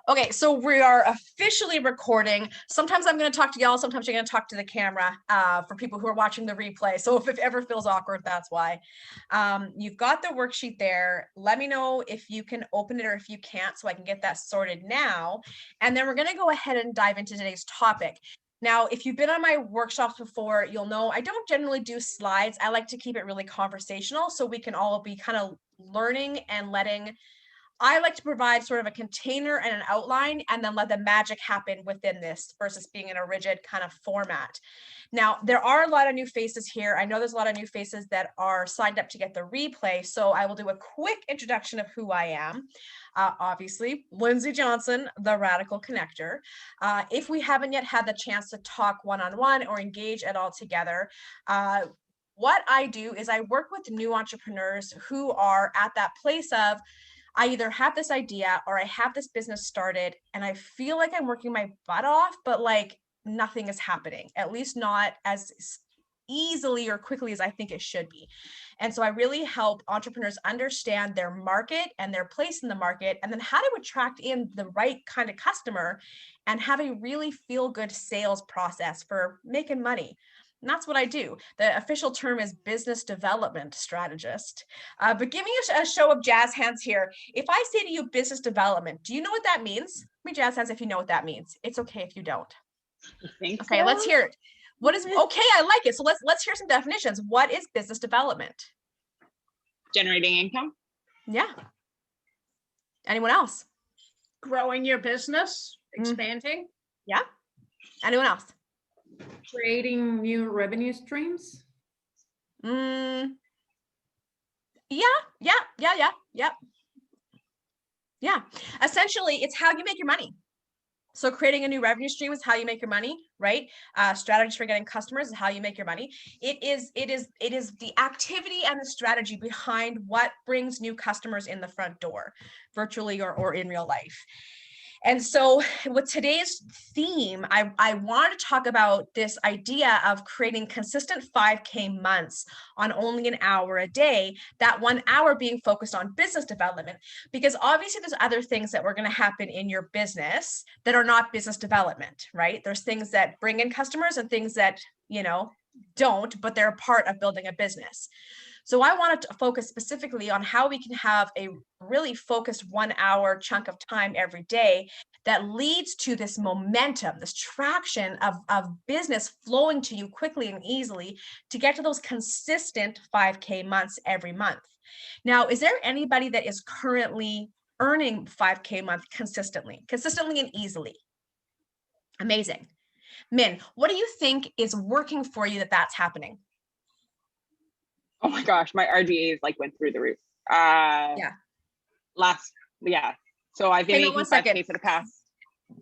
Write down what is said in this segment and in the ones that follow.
Okay, so we are officially recording. Sometimes I'm going to talk to y'all. Sometimes you're going to talk to the camera for people who are watching the replay. So if it ever feels awkward, that's why. You've got the worksheet there. Let me know if you can open it or if you can't so I can get that sorted now. And then we're going to go ahead and dive into today's topic. Now, if you've been on my workshops before, you'll know I don't generally do slides. I like to keep it really conversational so we can all be kind of learning and I like to provide sort of a container and an outline and then let the magic happen within this versus being in a rigid kind of format. Now, there are a lot of new faces here. I know there's a lot of new faces that are signed up to get the replay. So I will do a quick introduction of who I am. Obviously, Lindsay Johnson, the Radical Connector. If we haven't yet had the chance to talk one-on-one or engage at all together, what I do is I work with new entrepreneurs who are at that place of, I either have this idea or I have this business started and I feel like I'm working my butt off, but like nothing is happening, at least not as easily or quickly as I think it should be. And so I really help entrepreneurs understand their market and their place in the market, and then how to attract in the right kind of customer and have a really feel good sales process for making money. And that's what I do. The official term is business development strategist. But give me a show of jazz hands here. If I say to you business development, do you know what that means? Give me jazz hands if you know what that means. It's okay if you don't. I think okay, so. Let's hear it. What is okay? I like it. So let's hear some definitions. What is business development? Generating income. Yeah. Anyone else? Growing your business, expanding. Yeah. Anyone else? Creating new revenue streams. Yeah. Essentially, it's how you make your money. So creating a new revenue stream is how you make your money, right? Strategies for getting customers is how you make your money. It is the activity and the strategy behind what brings new customers in the front door, virtually or in real life. And so with today's theme, I want to talk about this idea of creating consistent 5K months on only an hour a day, that 1 hour being focused on business development, because obviously there's other things that were going to happen in your business that are not business development, right? There's things that bring in customers and things that, don't, but they're a part of building a business. So I wanted to focus specifically on how we can have a really focused 1 hour chunk of time every day that leads to this momentum, this traction of business flowing to you quickly and easily to get to those consistent 5K months every month. Now, is there anybody that is currently earning 5K a month consistently and easily? Amazing. Min, what do you think is working for you that's happening? Oh my gosh, my RGAs went through the roof. So I've been making 5K for the past.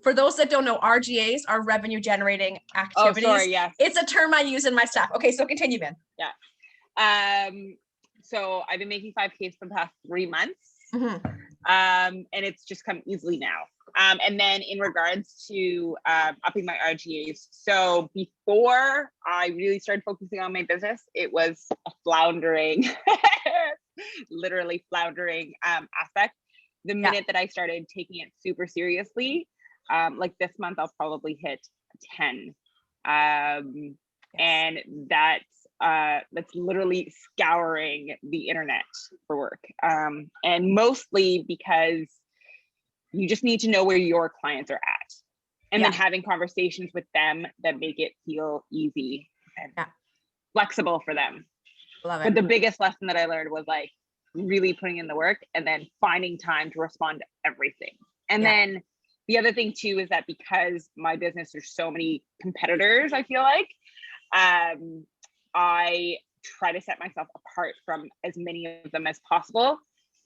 For those that don't know, RGAs are revenue generating activities. Oh, sorry, yes. It's a term I use in my staff. Okay, so continue, Min. Yeah. So I've been making 5Ks for the past 3 months. And it's just come easily now. And then in regards to upping my RGAs, so before I really started focusing on my business, it was a floundering, literally floundering aspect. The minute that I started taking it super seriously, this month, I'll probably hit 10. And that's literally scouring the internet for work. And mostly because you just need to know where your clients are at, and then having conversations with them that make it feel easy and flexible for them. Love it. But the biggest lesson that I learned was really putting in the work and then finding time to respond to everything. And then the other thing too is that because my business, there's so many competitors, I feel like I try to set myself apart from as many of them as possible.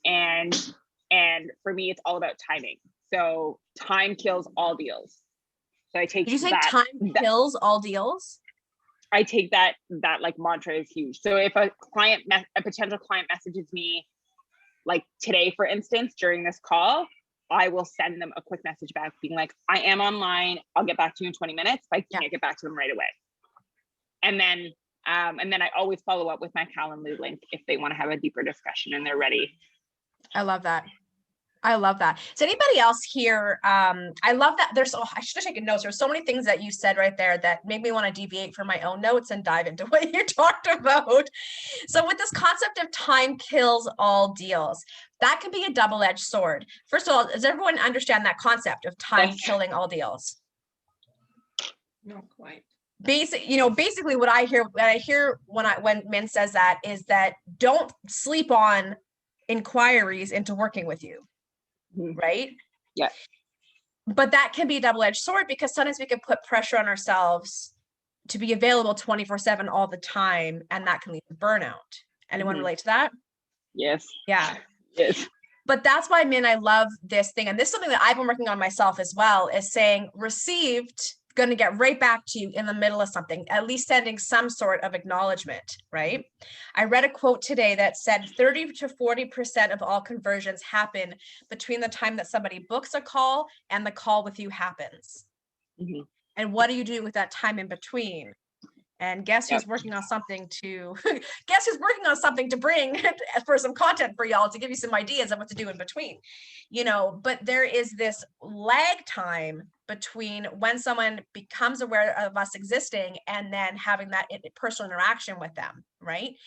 And for me, it's all about timing. So time kills all deals. So I take. Did you say time kills all deals? I take that mantra is huge. So if a potential client messages me today, for instance, during this call, I will send them a quick message back being like, I am online. I'll get back to you in 20 minutes. If I can't get back to them right away. And then I always follow up with my Calendly link if they want to have a deeper discussion and they're ready. I love that. I love that. Is anybody else here? I love that. I should have taken notes. There's so many things that you said right there that make me want to deviate from my own notes and dive into what you talked about. So with this concept of time kills all deals, that can be a double-edged sword. First of all, does everyone understand that concept of time Yes. killing all deals? Not quite. Basically what I hear when Min says that is that don't sleep on inquiries into working with you. Mhm. Right? Yeah. But that can be a double-edged sword because sometimes we can put pressure on ourselves to be available 24/7 all the time, and that can lead to burnout. Anyone Mhm. relate to that? Yes. Yeah. Yes. But that's why, Min, I love this thing. And this is something that I've been working on myself as well, is saying received, going to get right back to you in the middle of something, at least sending some sort of acknowledgement, right? I read a quote today that said 30 to 40% of all conversions happen between the time that somebody books a call and the call with you happens. Mhm. And what are you doing with that time in between? And guess who's Yep. working on something to bring for some content for y'all to give you some ideas of what to do in between, but there is this lag time between when someone becomes aware of us existing and then having that personal interaction with them, right?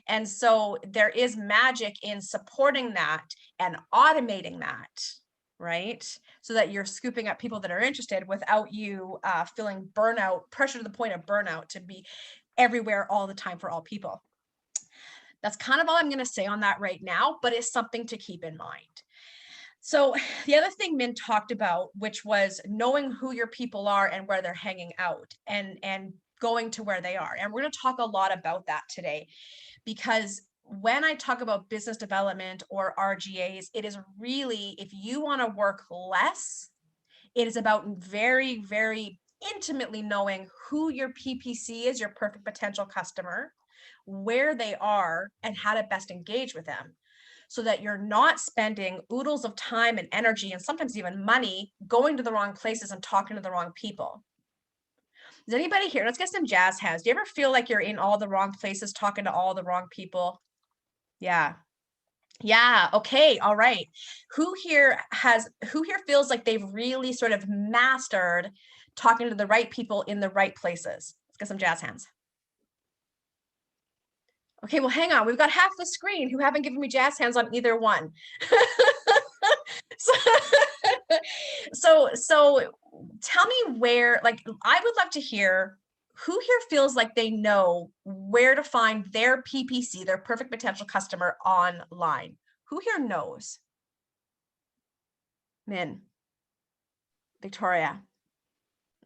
And so there is magic in supporting that and automating that, right? So that you're scooping up people that are interested without you feeling burnout, pressure to the point of burnout to be everywhere all the time for all people. That's kind of all I'm going to say on that right now, but it's something to keep in mind. So the other thing Min talked about, which was knowing who your people are and where they're hanging out and going to where they are. And we're going to talk a lot about that today, because when I talk about business development or RGAs, it is really, if you want to work less, it is about very, very intimately knowing who your PPC is, your perfect potential customer, where they are, and how to best engage with them, so that you're not spending oodles of time and energy and sometimes even money going to the wrong places and talking to the wrong people. Is anybody here? Let's get some jazz hands. Do you ever feel like you're in all the wrong places, talking to all the wrong people? Yeah. Yeah. Okay. All right. Who here feels like they've really sort of mastered talking to the right people in the right places? Let's get some jazz hands. Okay, well, hang on. We've got half the screen who haven't given me jazz hands on either one. So tell me where, like, I would love to hear who here feels like they know where to find their PPC, their perfect potential customer online. Who here knows? Min, Victoria.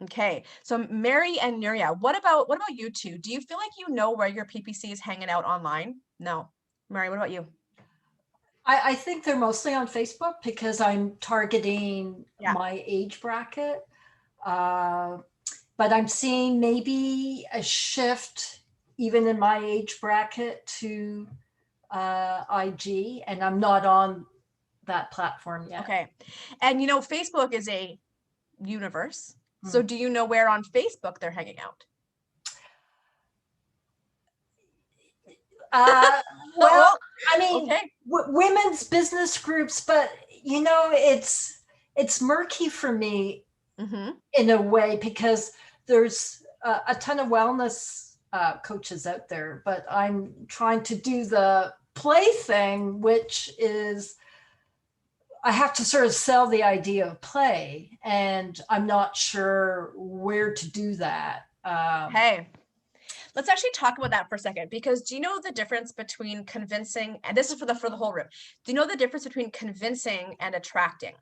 Okay, so Mary and Nuria, what about you two? Do you feel like you know where your PPC is hanging out online? No. Mary, what about you? I think they're mostly on Facebook because I'm targeting my age bracket. But I'm seeing maybe a shift even in my age bracket to IG, and I'm not on that platform yet. Okay. And Facebook is a universe. So do you know where on Facebook they're hanging out? Well, I mean, okay. Women's business groups, but it's murky for me in a way, because there's a ton of wellness coaches out there, but I'm trying to do the play thing, which is I have to sort of sell the idea of play, and I'm not sure where to do that. Hey, let's actually talk about that for a second, because do you know the difference between convincing, and this is for the whole room, do you know the difference between convincing and attracting?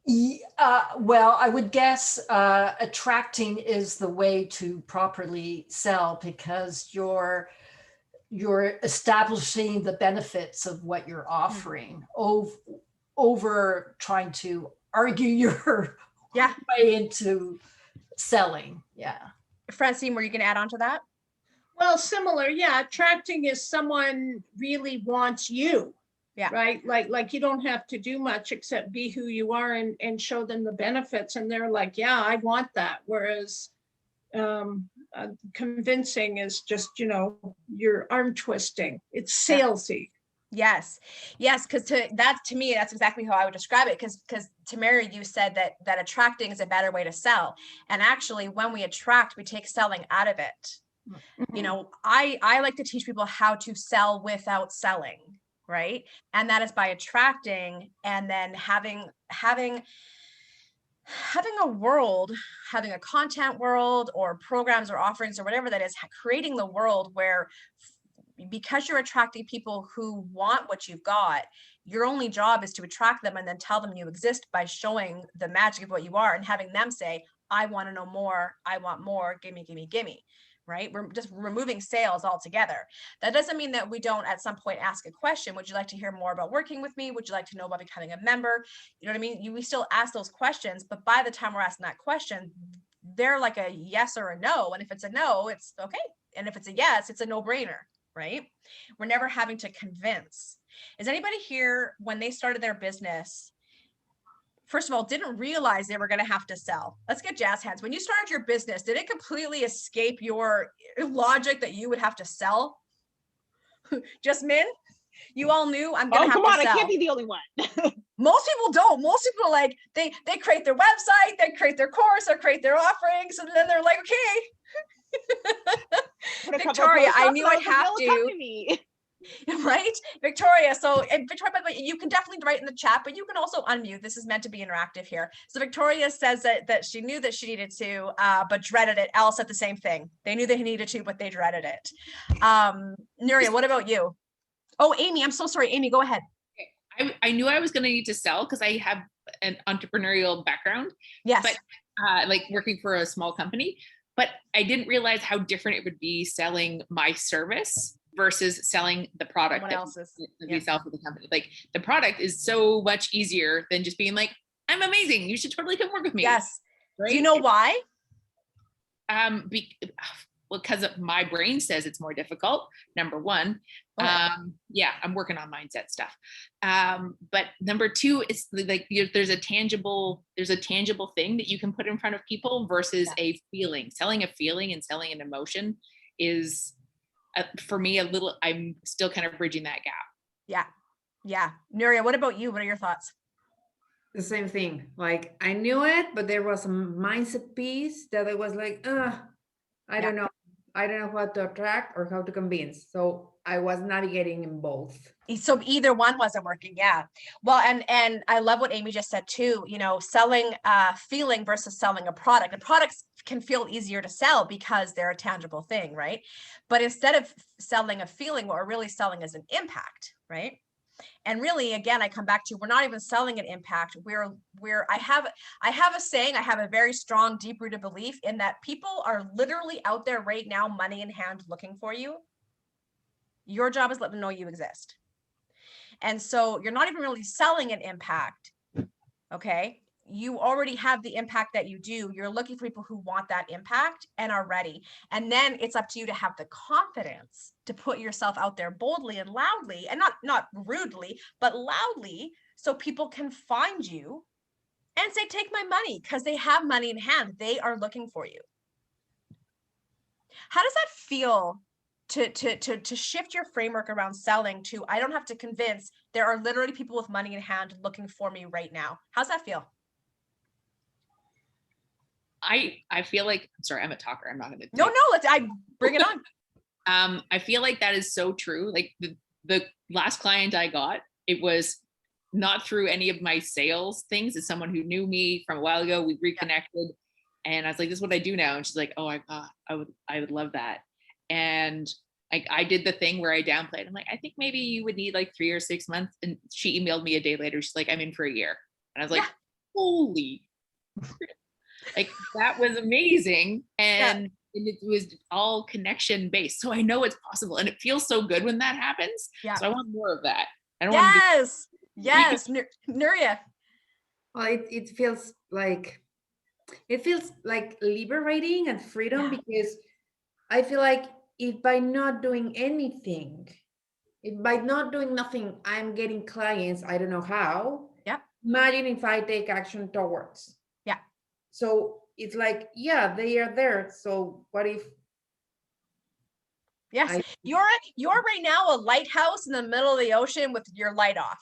Well, I would guess attracting is the way to properly sell, because you're establishing the benefits of what you're offering over trying to argue your way into selling. Yeah. Francine, were you going to add on to that? Well, similar. Yeah. Attracting is someone really wants you. Yeah. Right. Like you don't have to do much except be who you are and show them the benefits. And they're like, yeah, I want that. Whereas convincing is just, you're arm twisting. It's salesy. Yes. Yes. Cause to me, that's exactly how I would describe it. Cause to Mary, you said that attracting is a better way to sell. And actually when we attract, we take selling out of it. You know, I like to teach people how to sell without selling, right? And that is by attracting and then having a world, having a content world or programs or offerings or whatever that is, creating the world where because you're attracting people who want what you've got, your only job is to attract them and then tell them you exist by showing the magic of what you are and having them say, I want to know more. I want more. Gimme, gimme, gimme. Right? We're just removing sales altogether. That doesn't mean that we don't at some point ask a question. Would you like to hear more about working with me? Would you like to know about becoming a member? You know what I mean? We still ask those questions, but by the time we're asking that question, they're like a yes or a no. And if it's a no, it's okay. And if it's a yes, it's a no-brainer, right? We're never having to convince. Is anybody here when they started their business, first of all, didn't realize they were going to have to sell? Let's get jazz hands. When you started your business, did it completely escape your logic that you would have to sell? Just Min? You all knew I'm going to have to sell. I can't be the only one. Most people don't. Most people like, they create their website, they create their course, or create their offerings, and then they're like, okay. Victoria, I knew I'd have to. Right, Victoria. So, and Victoria, by the way, you can definitely write in the chat, but you can also unmute. This is meant to be interactive here. So Victoria says that she knew that she needed to, but dreaded it. Al said the same thing. They knew they needed to, but they dreaded it. Nuria, what about you? Oh, Amy, I'm so sorry. Amy, go ahead. I knew I was going to need to sell because I have an entrepreneurial background. Yes. But like working for a small company, but I didn't realize how different it would be selling my service versus selling the product that we sell for the company. Like the product is so much easier than just being like, I'm amazing. You should totally come work with me. Yes. Right? Do you know why? Because my brain says it's more difficult. Number one. Yeah, I'm working on mindset stuff. But number two, it's like there's a tangible thing that you can put in front of people versus a feeling. Selling a feeling and selling an emotion is, for me, I'm still kind of bridging that gap. Yeah. Nuria, what about you? What are your thoughts? The same thing. Like I knew it, but there was a mindset piece that I was like, I don't know. I don't know what to attract or how to convince. So I was navigating in both. So either one wasn't working. Yeah. Well, and I love what Amy just said too, you know, selling a feeling versus selling a product. And products can feel easier to sell because they're a tangible thing, right? But instead of selling a feeling, what we're really selling is an impact, right? And really, again, I come back to, we're not even selling an impact. I have a saying, I have a very strong, deep-rooted belief in that people are literally out there right now, money in hand, looking for you. Your job is to let them know you exist. And so you're not even really selling an impact. Okay. You already have the impact that you do. You're looking for people who want that impact and are ready. And then it's up to you to have the confidence to put yourself out there boldly and loudly, and not rudely, but loudly, so people can find you and say, take my money, because they have money in hand. They are looking for you. How does that feel to shift your framework around selling to, I don't have to convince, there are literally people with money in hand looking for me right now? How's that feel? I feel like, I'm sorry, I'm a talker. I'm not going to. No, I bring it on. I feel like that is so true. Like the last client I got, it was not through any of my sales things. It's someone who knew me from a while ago. We reconnected, and I was like, this is what I do now. And she's like, oh, I would love that. And I did the thing where I downplayed. I'm like, I think maybe you would need like 3 or 6 months. And she emailed me a day later. She's like, I'm in for a year. And I was like, holy, like that was amazing. And it was all connection based. So I know it's possible. And it feels so good when that happens. Yeah. So I want more of that. I don't want to Yes. Nuria. Well, it feels like liberating and freedom, because I feel like if by not doing anything, if by not doing nothing, I'm getting clients, I don't know how. Yeah. Imagine if I take action towards. Yeah. So it's like, they are there. So what if Yes, I- you're right now a lighthouse in the middle of the ocean with your light off.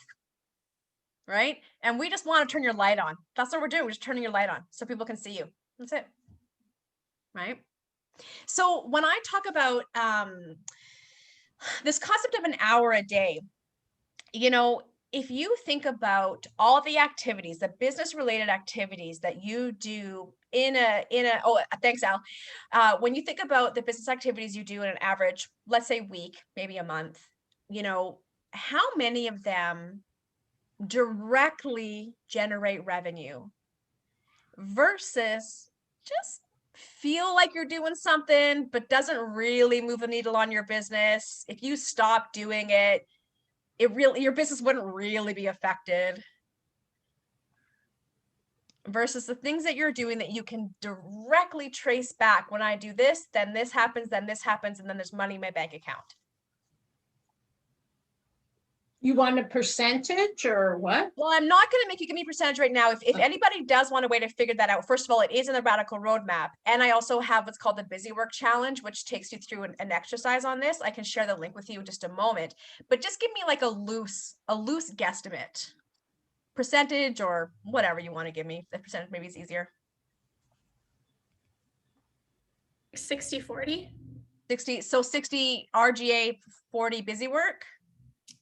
Right? And we just want to turn your light on. That's what we're doing. We're just turning your light on so people can see you. That's it. Right? So when I talk about this concept of an hour a day, you know, if you think about all the activities, the business related activities that you do thanks, Al. When you think about the business activities you do in an average, let's say week, maybe a month, you know, how many of them directly generate revenue versus just feel like you're doing something, but doesn't really move the needle on your business? If you stop doing it, your business wouldn't really be affected, versus the things that you're doing that you can directly trace back. When I do this, then this happens, and then there's money in my bank account. You want a percentage or what? Well, I'm not going to make you give me a percentage right now. If anybody does want a way to figure that out, first of all, it is in the Radical Roadmap. And I also have what's called the Busy Work Challenge, which takes you through an exercise on this. I can share the link with you in just a moment, but just give me like a loose guesstimate, percentage or whatever you want to give me. The percentage maybe is easier. 60-40. 60. So 60 RGA, 40 busy work.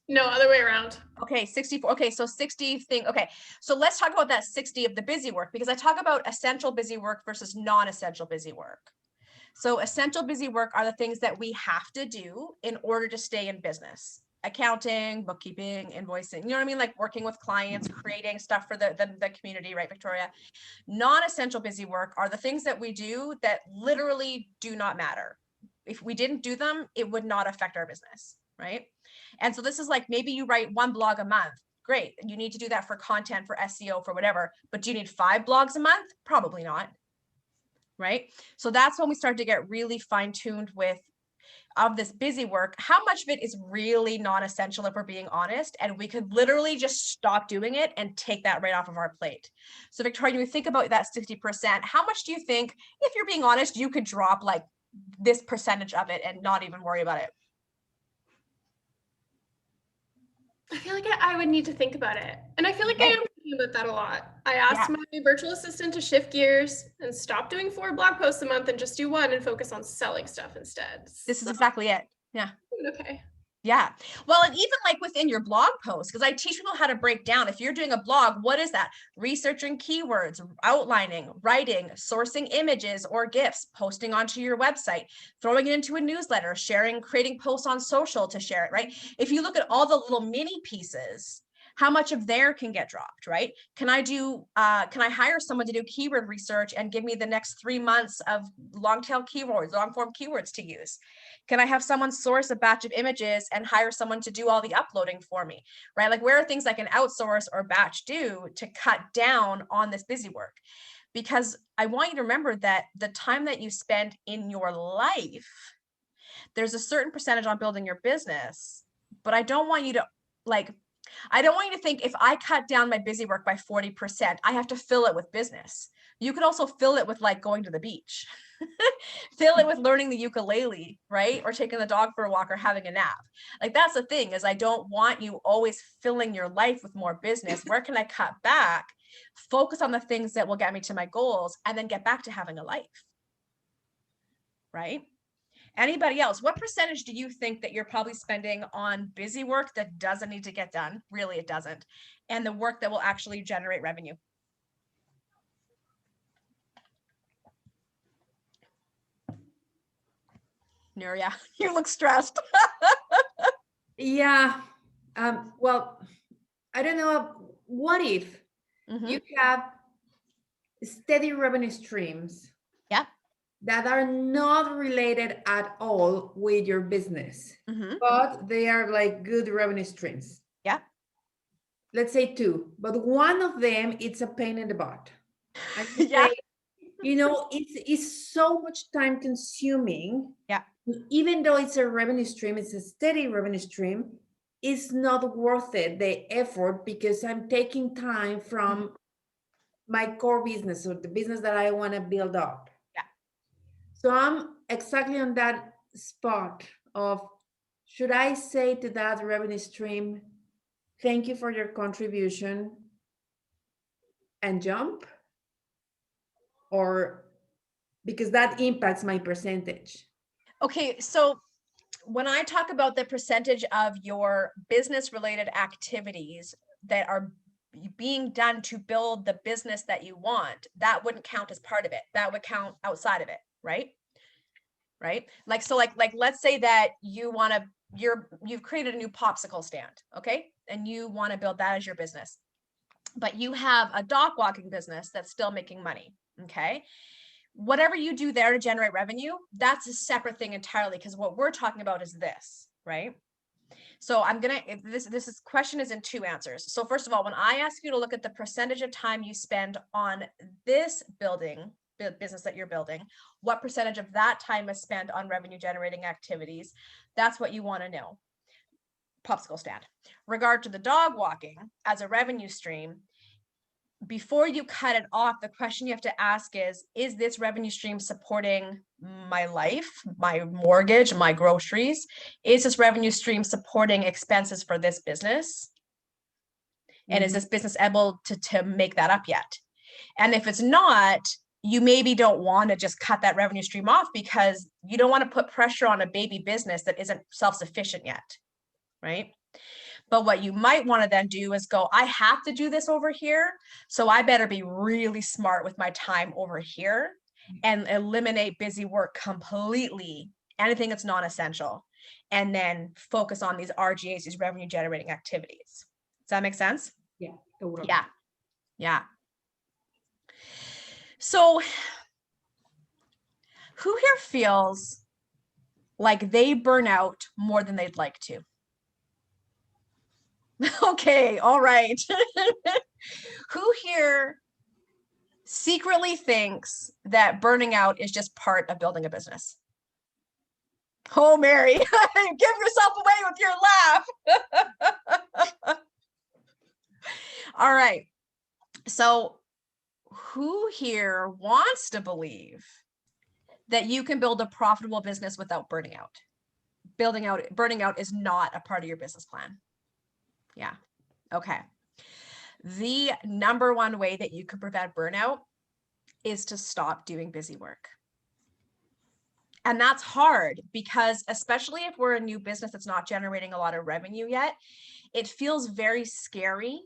No, other way around. Okay, 64. Okay, so 60 thing. Okay, so let's talk about that 60 of the busy work, because I talk about essential busy work versus non-essential busy work. So essential busy work are the things that we have to do in order to stay in business. Accounting, bookkeeping, invoicing, you know what I mean? Like working with clients, creating stuff for the community, right, Victoria? Non-essential busy work are the things that we do that literally do not matter. If we didn't do them, it would not affect our business, right? And so this is like, maybe you write 1 blog a month. Great. You need to do that for content, for SEO, for whatever. But do you need 5 blogs a month? Probably not. Right? So that's when we start to get really fine-tuned with of this busy work. How much of it is really non-essential, if we're being honest, and we could literally just stop doing it and take that right off of our plate. So Victoria, when you think about that 60%, how much do you think, if you're being honest, you could drop like this percentage of it and not even worry about it? I feel like I would need to think about it. And I feel like I am thinking about that a lot. I asked my virtual assistant to shift gears and stop doing 4 blog posts a month and just do 1 and focus on selling stuff instead. This is exactly it. Yeah. Okay. Yeah. Well, and even like within your blog post, because I teach people how to break down. If you're doing a blog, what is that? Researching keywords, outlining, writing, sourcing images or GIFs, posting onto your website, throwing it into a newsletter, sharing, creating posts on social to share it, right? If you look at all the little mini pieces, how much of there can get dropped, right? Can I hire someone to do keyword research and give me the next 3 months of long tail keywords, long form keywords to use? Can I have someone source a batch of images and hire someone to do all the uploading for me, right? Like, where are things I can outsource or batch do to cut down on this busy work? Because I want you to remember that the time that you spend in your life, there's a certain percentage on building your business, but I don't want you to think, if I cut down my busy work by 40%, I have to fill it with business. You could also fill it with like going to the beach, fill it with learning the ukulele, right? Or taking the dog for a walk or having a nap. Like, that's the thing, is I don't want you always filling your life with more business. Where can I cut back, focus on the things that will get me to my goals, and then get back to having a life, right? Anybody else? What percentage do you think that you're probably spending on busy work that doesn't need to get done? Really, it doesn't. And the work that will actually generate revenue? Nuria, you look stressed. Yeah. Well, I don't know. What if you have steady revenue streams? Yeah. That are not related at all with your business, but they are like good revenue streams. Yeah. Let's say 2, but one of them, it's a pain in the butt. Yeah. It's so much time consuming. Yeah. Even though it's a revenue stream, it's a steady revenue stream, it's not worth it, the effort, because I'm taking time from my core business or the business that I want to build up. Yeah. So I'm exactly on that spot of, should I say to that revenue stream, thank you for your contribution and jump? Or because that impacts my percentage. Okay, so when I talk about the percentage of your business related activities that are being done to build the business that you want, that wouldn't count as part of it. That would count outside of it, right? Right? Like, so like let's say that you want to, you've created a new popsicle stand, okay? And you want to build that as your business. But you have a dog walking business that's still making money, okay? Whatever you do there to generate revenue, that's a separate thing entirely, because what we're talking about is this, right? So I'm gonna, this question is in two answers. So first of all, when I ask you to look at the percentage of time you spend on this business that you're building, what percentage of that time is spent on revenue generating activities? That's what you want to know. Popsicle stand. Regard to the dog walking as a revenue stream, before you cut it off, the question you have to ask is this revenue stream supporting my life, my mortgage, my groceries? Is this revenue stream supporting expenses for this business? And is this business able to make that up yet? And if it's not, you maybe don't want to just cut that revenue stream off, because you don't want to put pressure on a baby business that isn't self-sufficient yet, right? But what you might want to then do is go, I have to do this over here, so I better be really smart with my time over here and eliminate busy work completely, anything that's non-essential, and then focus on these RGAs, these revenue generating activities. Does that make sense? Yeah. Totally. Yeah. Yeah. So who here feels like they burn out more than they'd like to? Okay, all right. Who here secretly thinks that burning out is just part of building a business? Oh, Mary, give yourself away with your laugh. All right. So who here wants to believe that you can build a profitable business without burning out? Burning out is not a part of your business plan. Yeah. Okay. The number one way that you can prevent burnout is to stop doing busy work. And that's hard, because especially if we're a new business that's not generating a lot of revenue yet, it feels very scary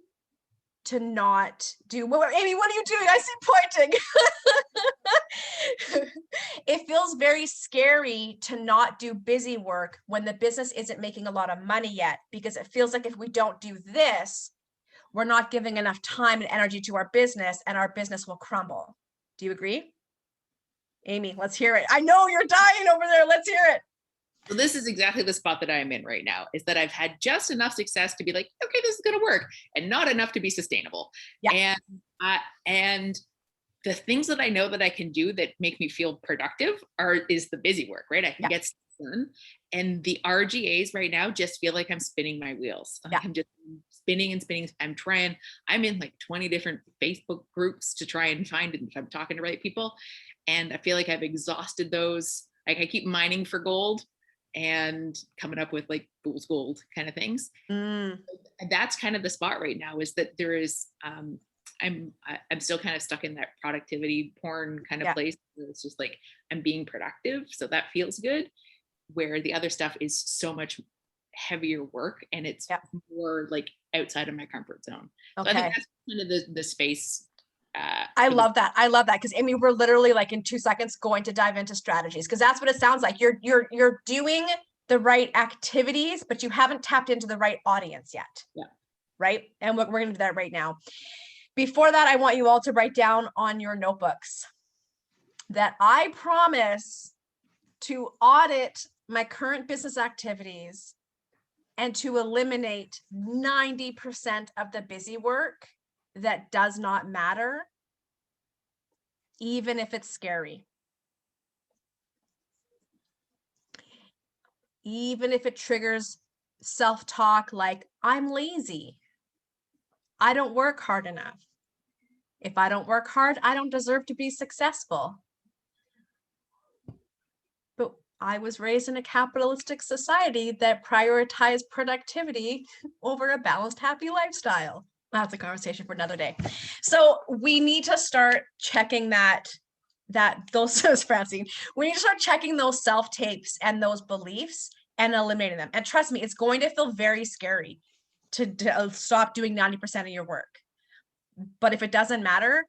to not do. Well, Amy, what are you doing? I see pointing. It feels very scary to not do busy work when the business isn't making a lot of money yet, because it feels like if we don't do this, we're not giving enough time and energy to our business, and our business will crumble. Do you agree? Amy, let's hear it. I know you're dying over there. Let's hear it. So this is exactly the spot that I'm in right now, is that I've had just enough success to be like, okay, this is going to work, and not enough to be sustainable. Yeah. And the things that I know that I can do that make me feel productive is the busy work, right? I can get stuff done. And the RGAs right now just feel like I'm spinning my wheels. Like I'm just spinning and spinning. I'm in like 20 different Facebook groups to try and find it if I'm talking to right people. And I feel like I've exhausted those. Like I keep mining for gold and coming up with like fool's gold kind of things. That's kind of the spot right now, is that there is, I'm still kind of stuck in that productivity porn kind of place. It's just like, I'm being productive. So that feels good, where the other stuff is so much heavier work, and it's more like outside of my comfort zone. Okay. So I think that's kind of the space. I love that. I love that. Because Amy, we're literally like in 2 seconds going to dive into strategies, because that's what it sounds like. You're doing the right activities, but you haven't tapped into the right audience yet. Yeah. Right. And we're going to do that right now. Before that, I want you all to write down on your notebooks that I promise to audit my current business activities and to eliminate 90% of the busy work that does not matter, even if it's scary. Even if it triggers self-talk like, I'm lazy, I don't work hard enough. If I don't work hard, I don't deserve to be successful. But I was raised in a capitalistic society that prioritized productivity over a balanced, happy lifestyle. That's a conversation for another day. So we need to start checking those Francine, we need to start checking those self-tapes and those beliefs and eliminating them. And trust me, it's going to feel very scary to stop doing 90% of your work. But if it doesn't matter,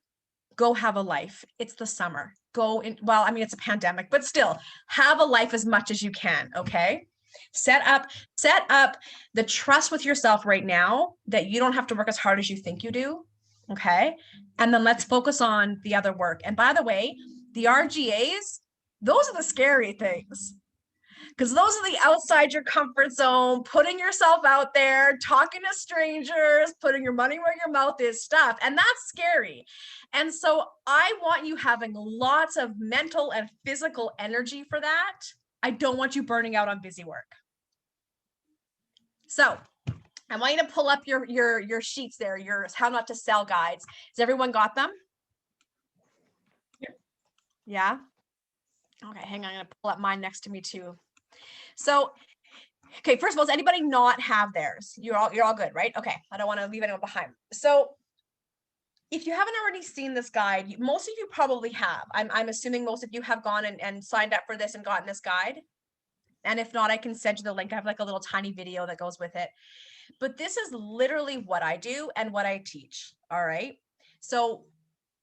go have a life. It's the summer. Go in, well, I mean, it's a pandemic, but still have a life as much as you can. Okay. Set up the trust with yourself right now that you don't have to work as hard as you think you do. Okay. And then let's focus on the other work. And by the way, the RGAs, those are the scary things, because those are the outside your comfort zone, putting yourself out there, talking to strangers, putting your money where your mouth is stuff. And that's scary. And so I want you having lots of mental and physical energy for that. I don't want you burning out on busy work. So I want you to pull up your sheets there, your how not to sell guides. Has everyone got them? Yeah. Okay, hang on. I'm gonna pull up mine next to me too. So, okay, first of all, does anybody not have theirs? You're all good, right? Okay, I don't want to leave anyone behind. So if you haven't already seen this guide, most of you probably have. I'm assuming most of you have gone and signed up for this and gotten this guide. And if not, I can send you the link. I have like a little tiny video that goes with it. But this is literally what I do and what I teach. All right. So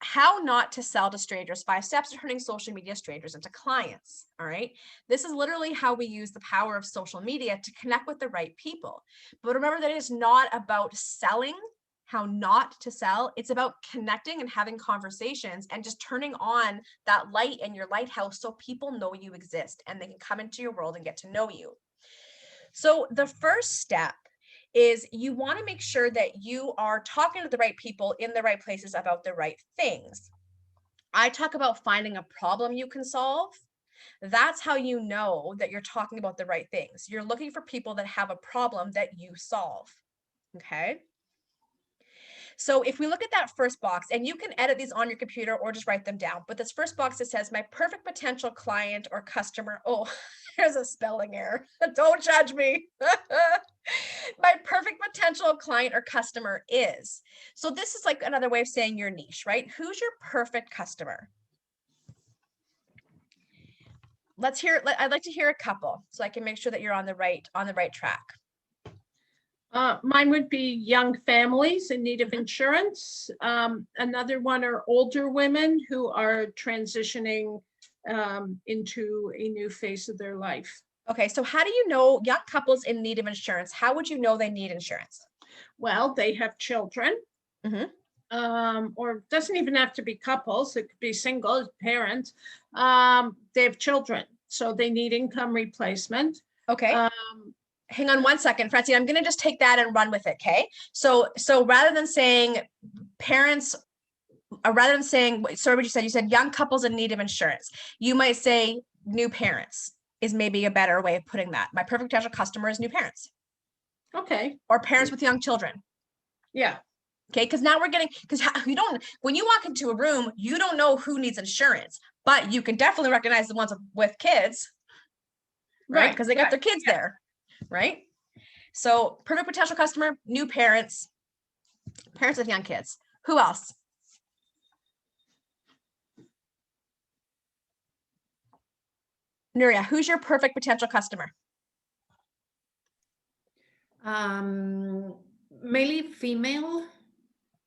how not to sell to strangers, 5 steps to turning social media strangers into clients. All right. This is literally how we use the power of social media to connect with the right people. But remember that it is not about selling, how not to sell. It's about connecting and having conversations and just turning on that light in your lighthouse so people know you exist and they can come into your world and get to know you. So the first step is you want to make sure that you are talking to the right people in the right places about the right things. I talk about finding a problem you can solve. That's how you know that you're talking about the right things. You're looking for people that have a problem that you solve. Okay. So if we look at that first box, and you can edit these on your computer or just write them down, but this first box, it says my perfect potential client or customer. Oh, there's a spelling error. Don't judge me. My perfect potential client or customer is. So this is like another way of saying your niche, right? Who's your perfect customer? Let's hear, I'd like to hear a couple so I can make sure that you're on the right track. Mine would be young families in need of insurance. Another one are older women who are transitioning into a new phase of their life. Okay, so how do you know young couples in need of insurance? How would you know they need insurance? Well, they have children. Or doesn't even have to be couples. It could be single parents. They have children, so they need income replacement. Okay. Hang on one second, Francine. I'm going to just take that and run with it. Okay. So rather than saying parents, rather than saying, sorry, what you said young couples in need of insurance, you might say new parents is maybe a better way of putting that. My perfect potential customer is new parents. Okay. Or parents with young children. Yeah. Okay. Because now we're getting, because you don't, when you walk into a room, you don't know who needs insurance, but you can definitely recognize the ones with kids, right? Because they got their kids there. Right? So perfect potential customer, new parents, parents with young kids. Who else? Nuria, who's your perfect potential customer? Mainly female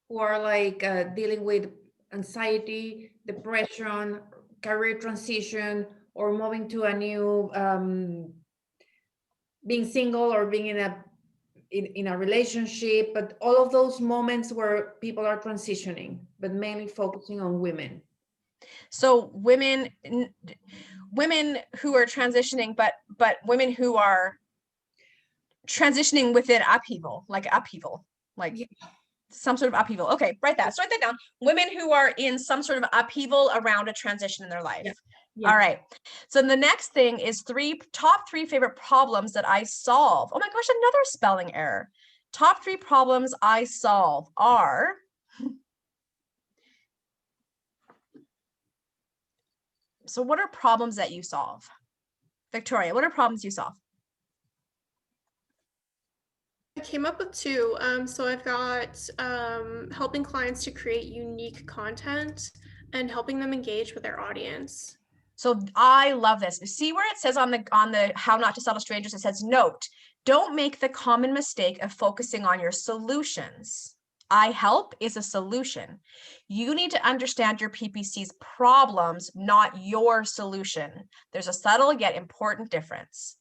who are like dealing with anxiety, depression, career transition, or moving to a new being single or being in a relationship, but all of those moments where people are transitioning, but mainly focusing on women. So women who are transitioning, but women who are transitioning within upheaval, like some sort of upheaval. Okay, write that down. Women who are in some sort of upheaval around a transition in their life. Yeah. Yeah. All right. So the next thing is top three favorite problems that I solve. Oh my gosh, another spelling error. Top 3 problems I solve are so what are problems that you solve? Victoria, what are problems you solve? I came up with two. So I've got helping clients to create unique content and helping them engage with their audience. So I love this. See where it says on the how not to sell to strangers, it says, note, don't make the common mistake of focusing on your solutions. I help is a solution. You need to understand your PPC's problems, not your solution. There's a subtle yet important difference.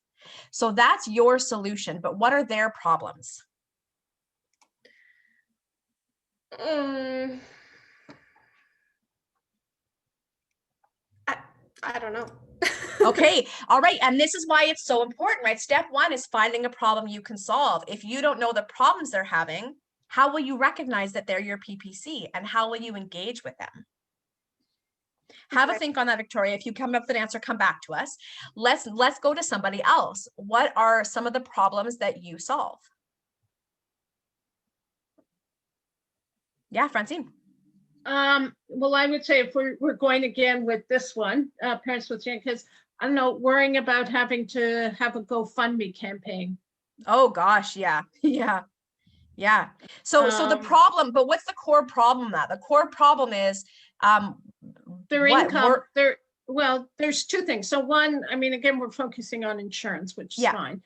So that's your solution, but what are their problems? I don't know. Okay, all right. And this is why it's so important, right? Step one is finding a problem you can solve. If you don't know the problems they're having, how will you recognize that they're your PPC and how will you engage with them? Have a think on that, Victoria. If you come up with an answer, come back to us. Let's go to somebody else. What are some of the problems that you solve? Yeah, Francine. Well, I would say if we're going again with this one, Parents with Change, because I don't know, worrying about having to have a GoFundMe campaign. Oh gosh, yeah. So the problem, but what's the core problem? That the core problem is their income. Well, there's two things. So one, I mean, again, we're focusing on insurance, which is fine.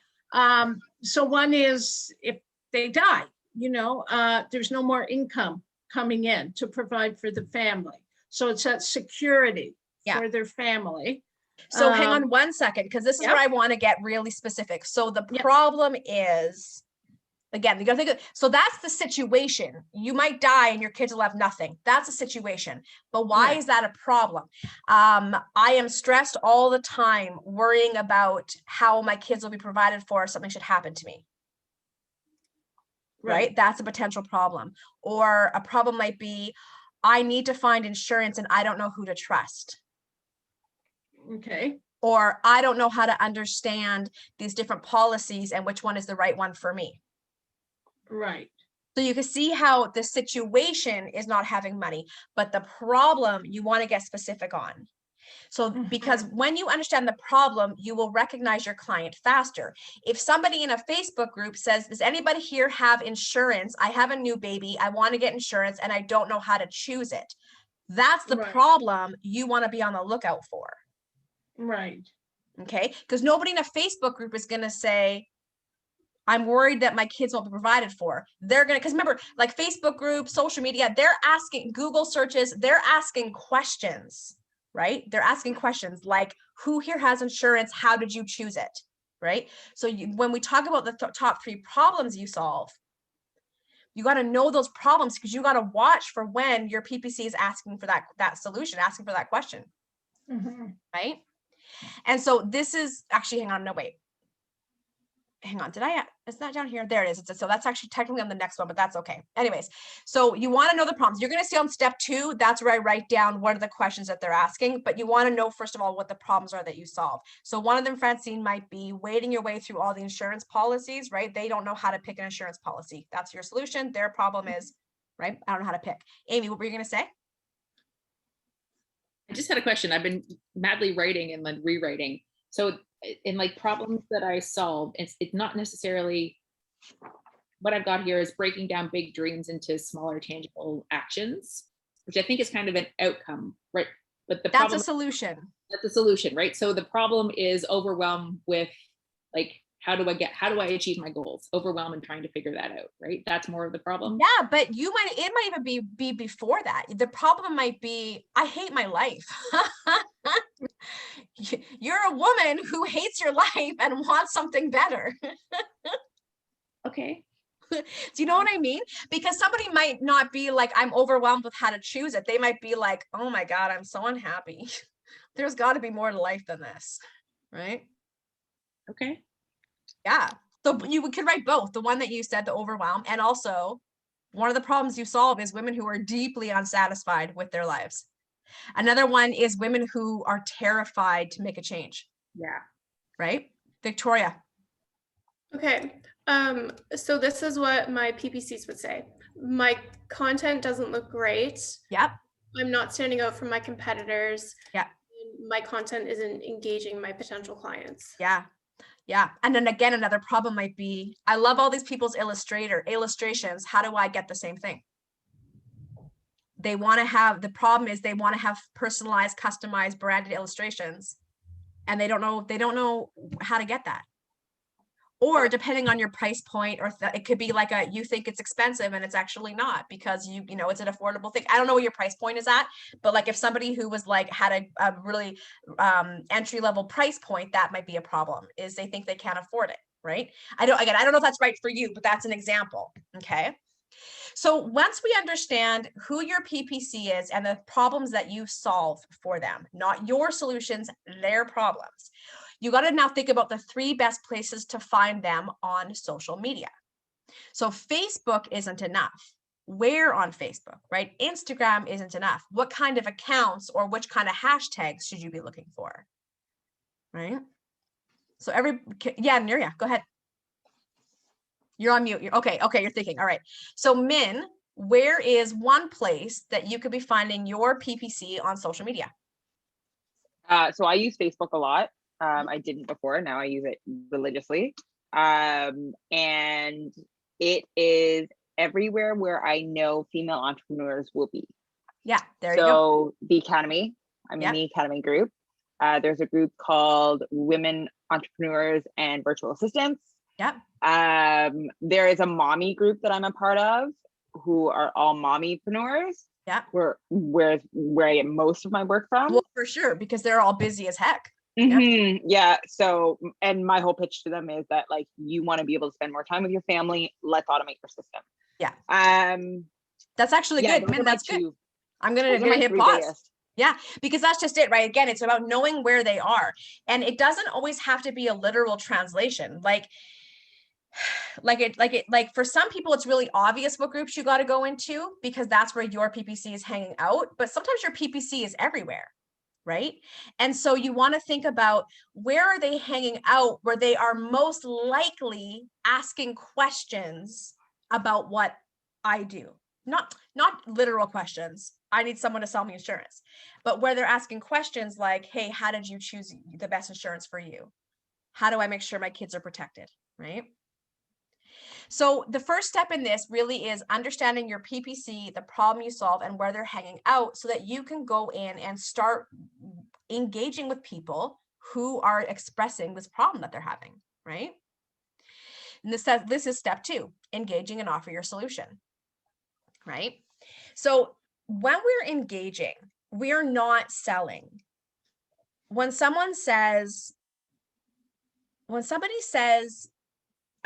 So one is if they die, there's no more income coming in to provide for the family. So it's that security for their family. So hang on one second, because this is where I want to get really specific. So the problem is, again, you gotta think so that's the situation. You might die and your kids will have nothing. That's a situation. But why is that a problem? I am stressed all the time, worrying about how my kids will be provided for if something should happen to me. Right? That's a potential problem. Or a problem might be, I need to find insurance and I don't know who to trust. Okay. Or I don't know how to understand these different policies and which one is the right one for me. Right. So you can see how the situation is not having money, but the problem you want to get specific on. So because when you understand the problem, you will recognize your client faster. If somebody in a Facebook group says, does anybody here have insurance? I have a new baby. I want to get insurance and I don't know how to choose it. That's the problem you want to be on the lookout for. Right. Okay. Because nobody in a Facebook group is going to say, I'm worried that my kids won't be provided for. They're going to, because remember, like Facebook groups, social media, they're asking Google searches, they're asking questions. Right? They're asking questions like, who here has insurance? How did you choose it? Right? So when we talk about the top 3 problems you solve, you got to know those problems because you got to watch for when your PPC is asking for that solution, asking for that question. Right? And so this is actually, hang on, is that down here? There it is. So that's actually technically on the next one, but that's okay. Anyways, so you want to know the problems. You're going to see on step 2, that's where I write down what are the questions that they're asking, but you want to know, first of all, what the problems are that you solve. So one of them, Francine, might be wading your way through all the insurance policies, right? They don't know how to pick an insurance policy. That's your solution. Their problem is, right? I don't know how to pick. Amy, what were you going to say? I just had a question. I've been madly writing and then rewriting. So in like problems that I solve, it's not necessarily what I've got here is breaking down big dreams into smaller tangible actions, which I think is kind of an outcome, right? But that's a solution. That's a solution, right? So the problem is overwhelmed with like, how do I achieve my goals? Overwhelmed and trying to figure that out, right? That's more of the problem. Yeah, but it might even be before that. The problem might be, I hate my life. You're a woman who hates your life and wants something better. Okay. Do you know what I mean? Because somebody might not be like, I'm overwhelmed with how to choose it. They might be like, oh my God, I'm so unhappy. There's got to be more to life than this, right? Okay. Yeah. So you could write both. The one that you said, the overwhelm, and also one of the problems you solve is women who are deeply unsatisfied with their lives. Another one is women who are terrified to make a change. Yeah. Right? Victoria. Okay. So this is what my PPCs would say. My content doesn't look great. Yep. I'm not standing out from my competitors. Yeah. my content isn't engaging my potential clients. Yeah. Yeah. And then again, another problem might be, I love all these people's illustrations. How do I get the same thing? They want to have, the problem is they want to have personalized, customized, branded illustrations. And they don't know how to get that. Or depending on your price point, or it could be like you think it's expensive and it's actually not, because you know, it's an affordable thing. I don't know what your price point is at, but like if somebody who was like, had a really entry level price point, that might be a problem, is they think they can't afford it, right? I don't know if that's right for you, but that's an example, okay? So once we understand who your PPC is and the problems that you solve for them, not your solutions, their problems, you got to now think about the 3 best places to find them on social media. So Facebook isn't enough. Where on Facebook, right? Instagram isn't enough. What kind of accounts or which kind of hashtags should you be looking for, right? So Nuria, go ahead. You're on mute. Okay, you're thinking. All right. So Min, where is one place that you could be finding your PPC on social media? So I use Facebook a lot. I didn't before, now I use it religiously. And it is everywhere where I know female entrepreneurs will be. Yeah, there you go. So the Academy, I'm in the Academy group. There's a group called Women Entrepreneurs and Virtual Assistants. Yep. There is a mommy group that I'm a part of, who are all mommypreneurs. Yeah. Where I get most of my work from. Well, for sure, because they're all busy as heck. Yeah. So, and my whole pitch to them is that, like, you want to be able to spend more time with your family. Let's automate your system. Yeah. That's actually good. Man, that's good. I'm gonna hit pause. Biggest. Yeah, because that's just it, right? Again, it's about knowing where they are, and it doesn't always have to be a literal translation. Like for some people, it's really obvious what groups you got to go into, because that's where your PPC is hanging out. But sometimes your PPC is everywhere, right? And so you want to think about, where are they hanging out, where they are most likely asking questions about what I do. Not literal questions. I need someone to sell me insurance, but where they're asking questions like, hey, how did you choose the best insurance for you? How do I make sure my kids are protected, right? So the first step in this really is understanding your PPC, the problem you solve, and where they're hanging out, so that you can go in and start engaging with people who are expressing this problem that they're having, right? And this is step 2, engaging and offer your solution, right? So when we're engaging, we are not selling. When somebody says,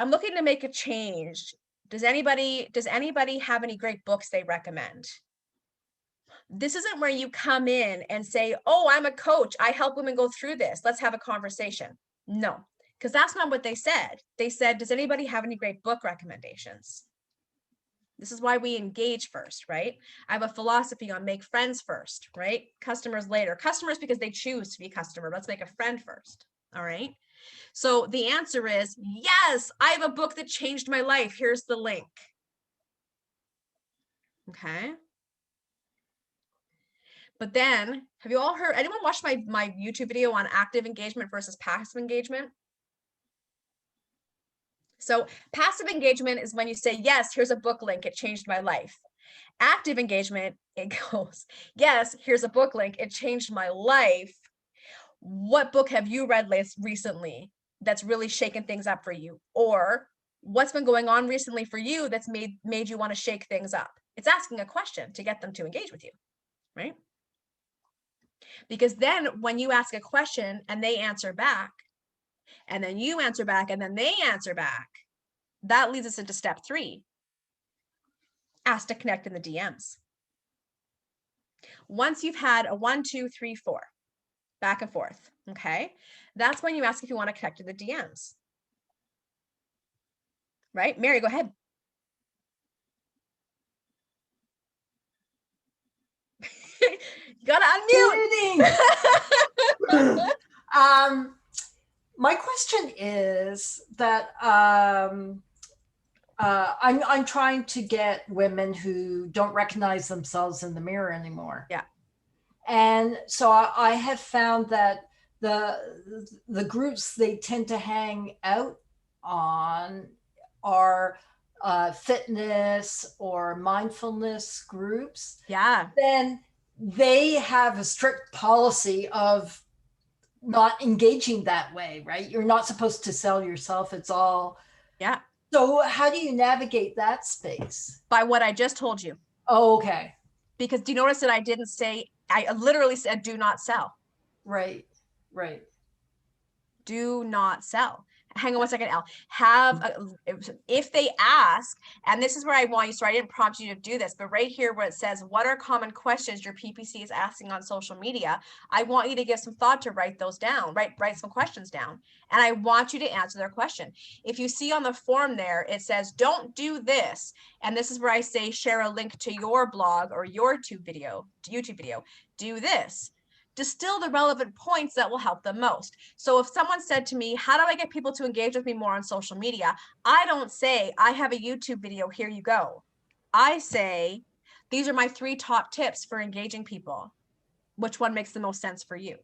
I'm looking to make a change, does anybody have any great books they recommend? This isn't where you come in and say, oh, I'm a coach, I help women go through this, let's have a conversation. No, because that's not what they said. They said, does anybody have any great book recommendations? This is why we engage first, right? I have a philosophy on make friends first, right? Customers later. Customers because they choose to be a customer. Let's make a friend first, all right? So the answer is, yes, I have a book that changed my life. Here's the link. Okay. But then, have you all heard, anyone watched my YouTube video on active engagement versus passive engagement? So passive engagement is when you say, yes, here's a book link, it changed my life. Active engagement, it goes, yes, here's a book link, it changed my life. What book have you read recently that's really shaken things up for you? Or what's been going on recently for you that's made you want to shake things up? It's asking a question to get them to engage with you, right? Because then when you ask a question and they answer back, and then you answer back, and then they answer back, that leads us into step 3. Ask to connect in the DMs. Once you've had a 1, 2, 3, 4, back and forth, okay? That's when you ask if you want to connect to the DMs. Right? Mary, go ahead. You gotta unmute. My question is that I'm trying to get women who don't recognize themselves in the mirror anymore. Yeah. And so I have found that the groups they tend to hang out on are fitness or mindfulness groups. Yeah. Then they have a strict policy of not engaging that way, right? You're not supposed to sell yourself. It's all. Yeah. So how do you navigate that space? By what I just told you. Oh, okay. Because do you notice that I didn't say, I literally said, do not sell. Right. Right. Do not sell. Hang on one second, Al. If they ask, and this is where I want you, so I didn't prompt you to do this, but right here where it says, what are common questions your PPC is asking on social media? I want you to give some thought to write those down, write some questions down. And I want you to answer their question. If you see on the form there, it says, don't do this. And this is where I say, share a link to your blog or your YouTube video, do this. Distill the relevant points that will help them most. So if someone said to me, how do I get people to engage with me more on social media? I don't say, I have a YouTube video, here you go. I say, these are my 3 top tips for engaging people. Which one makes the most sense for you?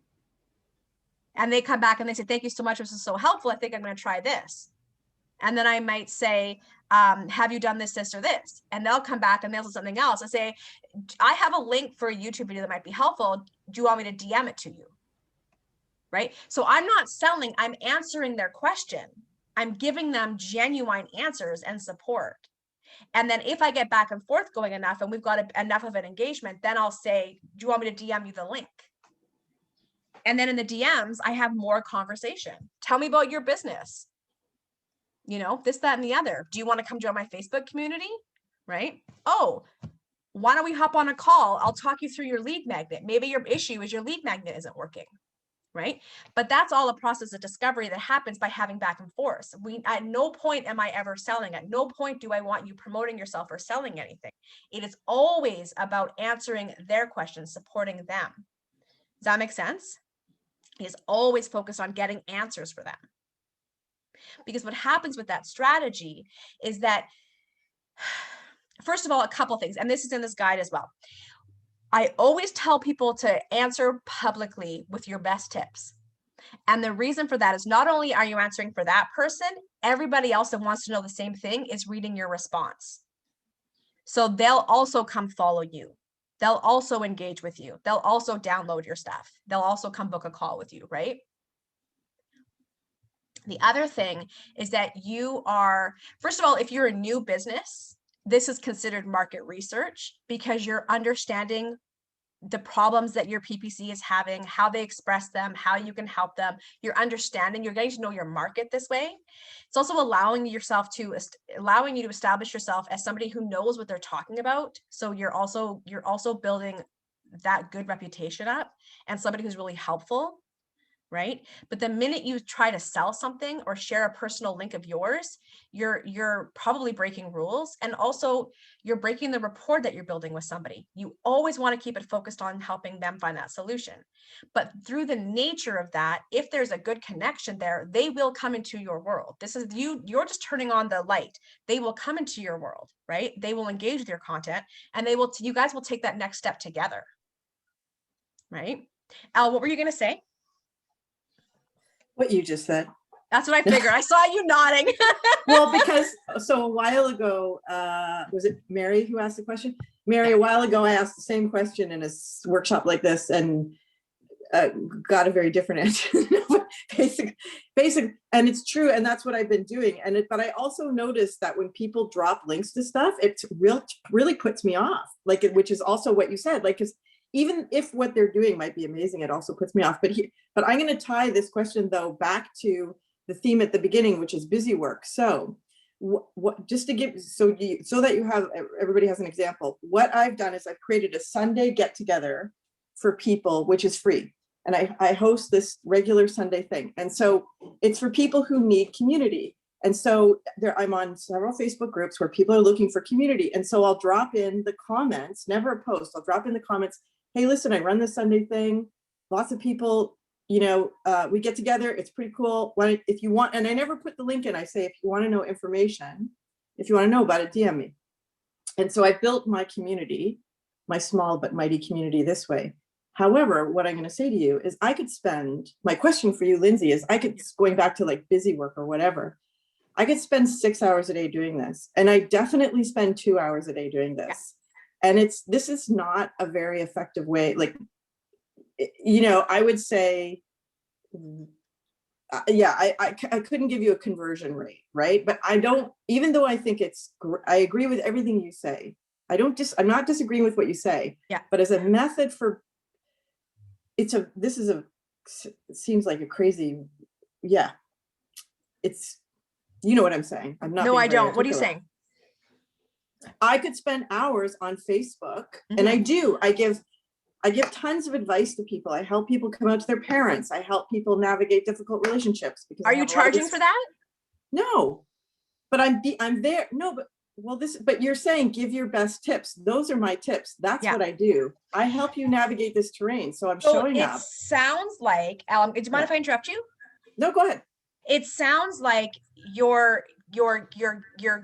And they come back and they say, thank you so much, this is so helpful. I think I'm going to try this. And then I might say, have you done this, or this? And they'll come back and they'll say something else. I say, I have a link for a YouTube video that might be helpful. Do you want me to DM it to you? Right? So I'm not selling, I'm answering their question. I'm giving them genuine answers and support. And then if I get back and forth going enough and we've got enough of an engagement, then I'll say, do you want me to DM you the link? And then in the DMs, I have more conversation. Tell me about your business. You know, this, that, and the other. Do you want to come join my Facebook community? Right? Oh, why don't we hop on a call? I'll talk you through your lead magnet. Maybe your issue is your lead magnet isn't working. Right? But that's all a process of discovery that happens by having back and forth. At no point am I ever selling. At no point do I want you promoting yourself or selling anything. It is always about answering their questions, supporting them. Does that make sense? It is always focused on getting answers for them. Because what happens with that strategy is that, first of all, a couple things, and this is in this guide as well. I always tell people to answer publicly with your best tips. And the reason for that is not only are you answering for that person, everybody else that wants to know the same thing is reading your response. So they'll also come follow you. They'll also engage with you. They'll also download your stuff. They'll also come book a call with you, right? The other thing is that you are, first of all, if you're a new business, this is considered market research because you're understanding the problems that your PPC is having, how they express them, how you can help them. You're understanding, you're getting to know your market this way. It's also allowing you to establish yourself as somebody who knows what they're talking about. So you're also building that good reputation up and somebody who's really helpful. Right? But the minute you try to sell something or share a personal link of yours, you're probably breaking rules. And also you're breaking the rapport that you're building with somebody. You always want to keep it focused on helping them find that solution. But through the nature of that, if there's a good connection there, they will come into your world. This is you're just turning on the light. They will come into your world, right? They will engage with your content and you guys will take that next step together. Right? Al, what were you going to say? What you just said. That's what I figured. I saw you nodding. Well, so a while ago, was it Mary who asked the question? Mary, a while ago, I asked the same question in a workshop like this and got a very different answer. Basic, and it's true. And that's what I've been doing. But I also noticed that when people drop links to stuff, it really puts me off, which is also what you said, because even if what they're doing might be amazing, it also puts me off. But I'm going to tie this question though back to the theme at the beginning, which is busy work. So what just to give, so that you have, everybody has an example. What I've done is I've created a Sunday get together for people, which is free. And I host this regular Sunday thing. And so it's for people who need community. And so I'm on several Facebook groups where people are looking for community. And so I'll drop in the comments, never a post, I'll drop in the comments, hey, listen, I run this Sunday thing. Lots of people, we get together. It's pretty cool. If you want, and I never put the link in. I say, if you want to know information, if you want to know about it, DM me. And so I built my community, my small but mighty community this way. However, what I'm going to say to you is I could spend, my question for you, Lindsay, is going back to like busy work or whatever, I could spend 6 hours a day doing this. And I definitely spend 2 hours a day doing this. Yeah. And this is not a very effective way. Like, you know, I would say, yeah, I couldn't give you a conversion rate, right? But I don't, even though I think I agree with everything you say. I'm not disagreeing with what you say. Yeah. But as a method for, it seems like a crazy, yeah. It's, you know what I'm saying? I'm not. No, I don't. What are you saying? I could spend hours on Facebook, and I do. I give tons of advice to people. I help people come out to their parents. I help people navigate difficult relationships. Because are you charging for that? No, but I'm there. No, but you're saying give your best tips. Those are my tips. That's what I do. I help you navigate this terrain. So I'm showing up. It sounds like, do you mind if I interrupt you? No, go ahead. It sounds like you're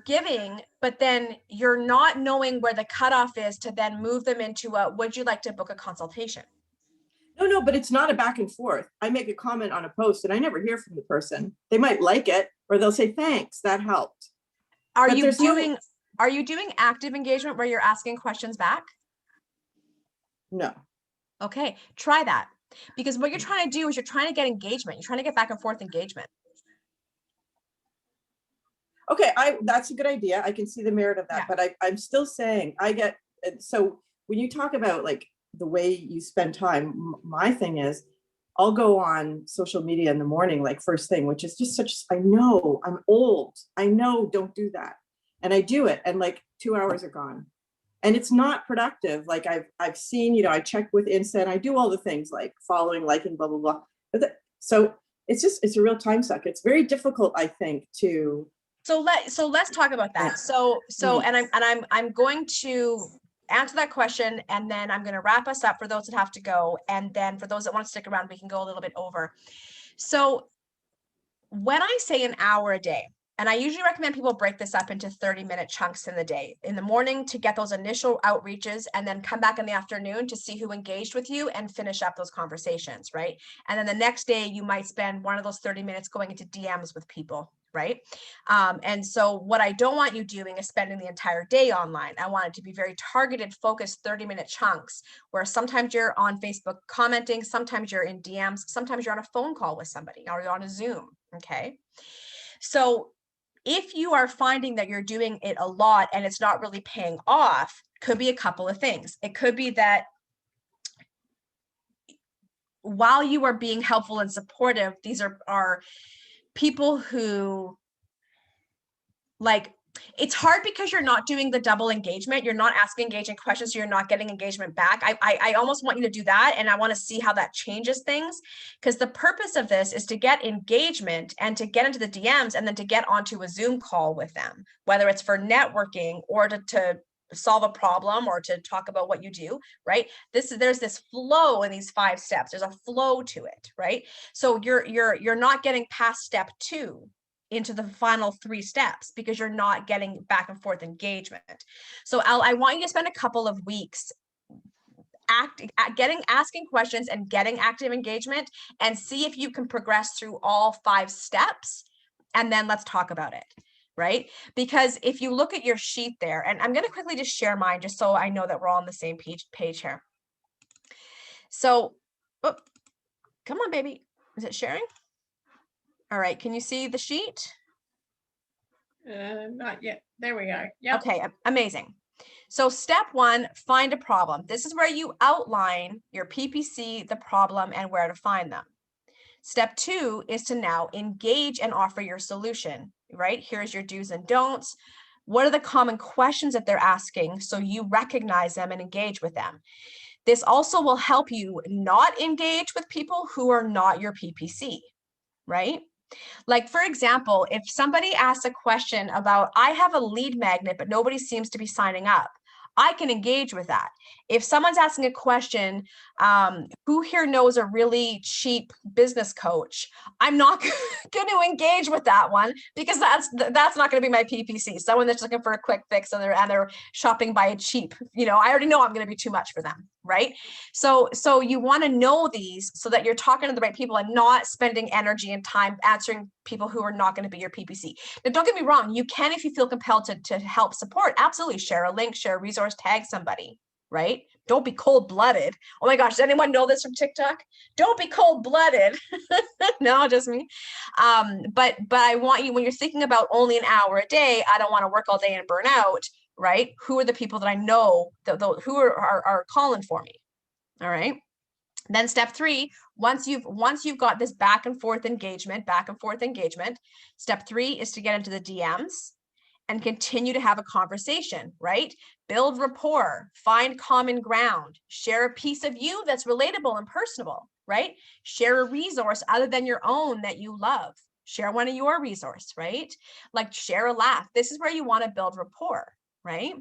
giving, but then you're not knowing where the cutoff is to then move them into would you like to book a consultation? No, but it's not a back and forth. I make a comment on a post and I never hear from the person. They might like it or they'll say, thanks, that helped. Are you doing active engagement where you're asking questions back? No. Okay, try that. Because what you're trying to do is you're trying to get engagement. You're trying to get back and forth engagement. Okay, that's a good idea. I can see the merit of that, but I'm still saying so when you talk about like the way you spend time, my thing is I'll go on social media in the morning, like first thing, which is just I know I'm old. I know, don't do that. And I do it and like 2 hours are gone. And it's not productive. Like I've seen, you know, I check with Insta and I do all the things like following, liking, blah, blah, blah. So it's a real time suck. It's very difficult, I think, to. So let's talk about that. So I'm going to answer that question and then I'm going to wrap us up for those that have to go. And then for those that want to stick around, we can go a little bit over. So when I say an hour a day, and I usually recommend people break this up into 30-minute chunks in the day, in the morning to get those initial outreaches and then come back in the afternoon to see who engaged with you and finish up those conversations, right? And then the next day you might spend one of those 30 minutes going into DMs with people, right? And so what I don't want you doing is spending the entire day online. I want it to be very targeted, focused 30-minute chunks where sometimes you're on Facebook commenting, sometimes you're in DMs, sometimes you're on a phone call with somebody or you're on a Zoom, okay? So if you are finding that you're doing it a lot and it's not really paying off, could be a couple of things. It could be that while you are being helpful and supportive, these are people who, like, it's hard because you're not doing the double engagement. You're not asking engaging questions, so you're not getting engagement back. I almost want you to do that, and I want to see how that changes things, because the purpose of this is to get engagement and to get into the DMs and then to get onto a Zoom call with them, whether it's for networking or to solve a problem or to talk about what you do, right? There's this flow in these 5 steps. There's a flow to it, right? So you're not getting past step 2 into the final 3 steps because you're not getting back and forth engagement. So I want you to spend a couple of weeks asking questions and getting active engagement and see if you can progress through all 5 steps. And then let's talk about it, right? Because if you look at your sheet there, and I'm going to quickly just share mine just so I know that we're all on the same page here. So, come on, baby. Is it sharing? All right, can you see the sheet? Not yet. There we are. Yeah. Okay, amazing. So step 1, find a problem. This is where you outline your PPC, the problem, and where to find them. Step 2 is to now engage and offer your solution, right? Here's your do's and don'ts. What are the common questions that they're asking so you recognize them and engage with them? This also will help you not engage with people who are not your PPC, right? Like, for example, if somebody asks a question about, I have a lead magnet, but nobody seems to be signing up, I can engage with that. If someone's asking a question, who here knows a really cheap business coach? I'm not going to engage with that one because that's not going to be my PPC. Someone that's looking for a quick fix and they're shopping by cheap. You know, I already know I'm going to be too much for them, right? So you want to know these so that you're talking to the right people and not spending energy and time answering people who are not going to be your PPC. Now, don't get me wrong. You can, if you feel compelled to help support, absolutely share a link, share a resource, tag somebody. Right? Don't be cold-blooded. Oh my gosh, does anyone know this from TikTok? Don't be cold-blooded. No, just me. But I want you, when you're thinking about only an hour a day, I don't want to work all day and burn out, right? Who are the people that I know who are calling for me? All right. Then step 3, once you've got this back and forth engagement, step 3 is to get into the DMs and continue to have a conversation, right? Build rapport, find common ground, share a piece of you that's relatable and personable, right? Share a resource other than your own that you love. Share one of your resources, right? Like share a laugh. This is where you want to build rapport, right?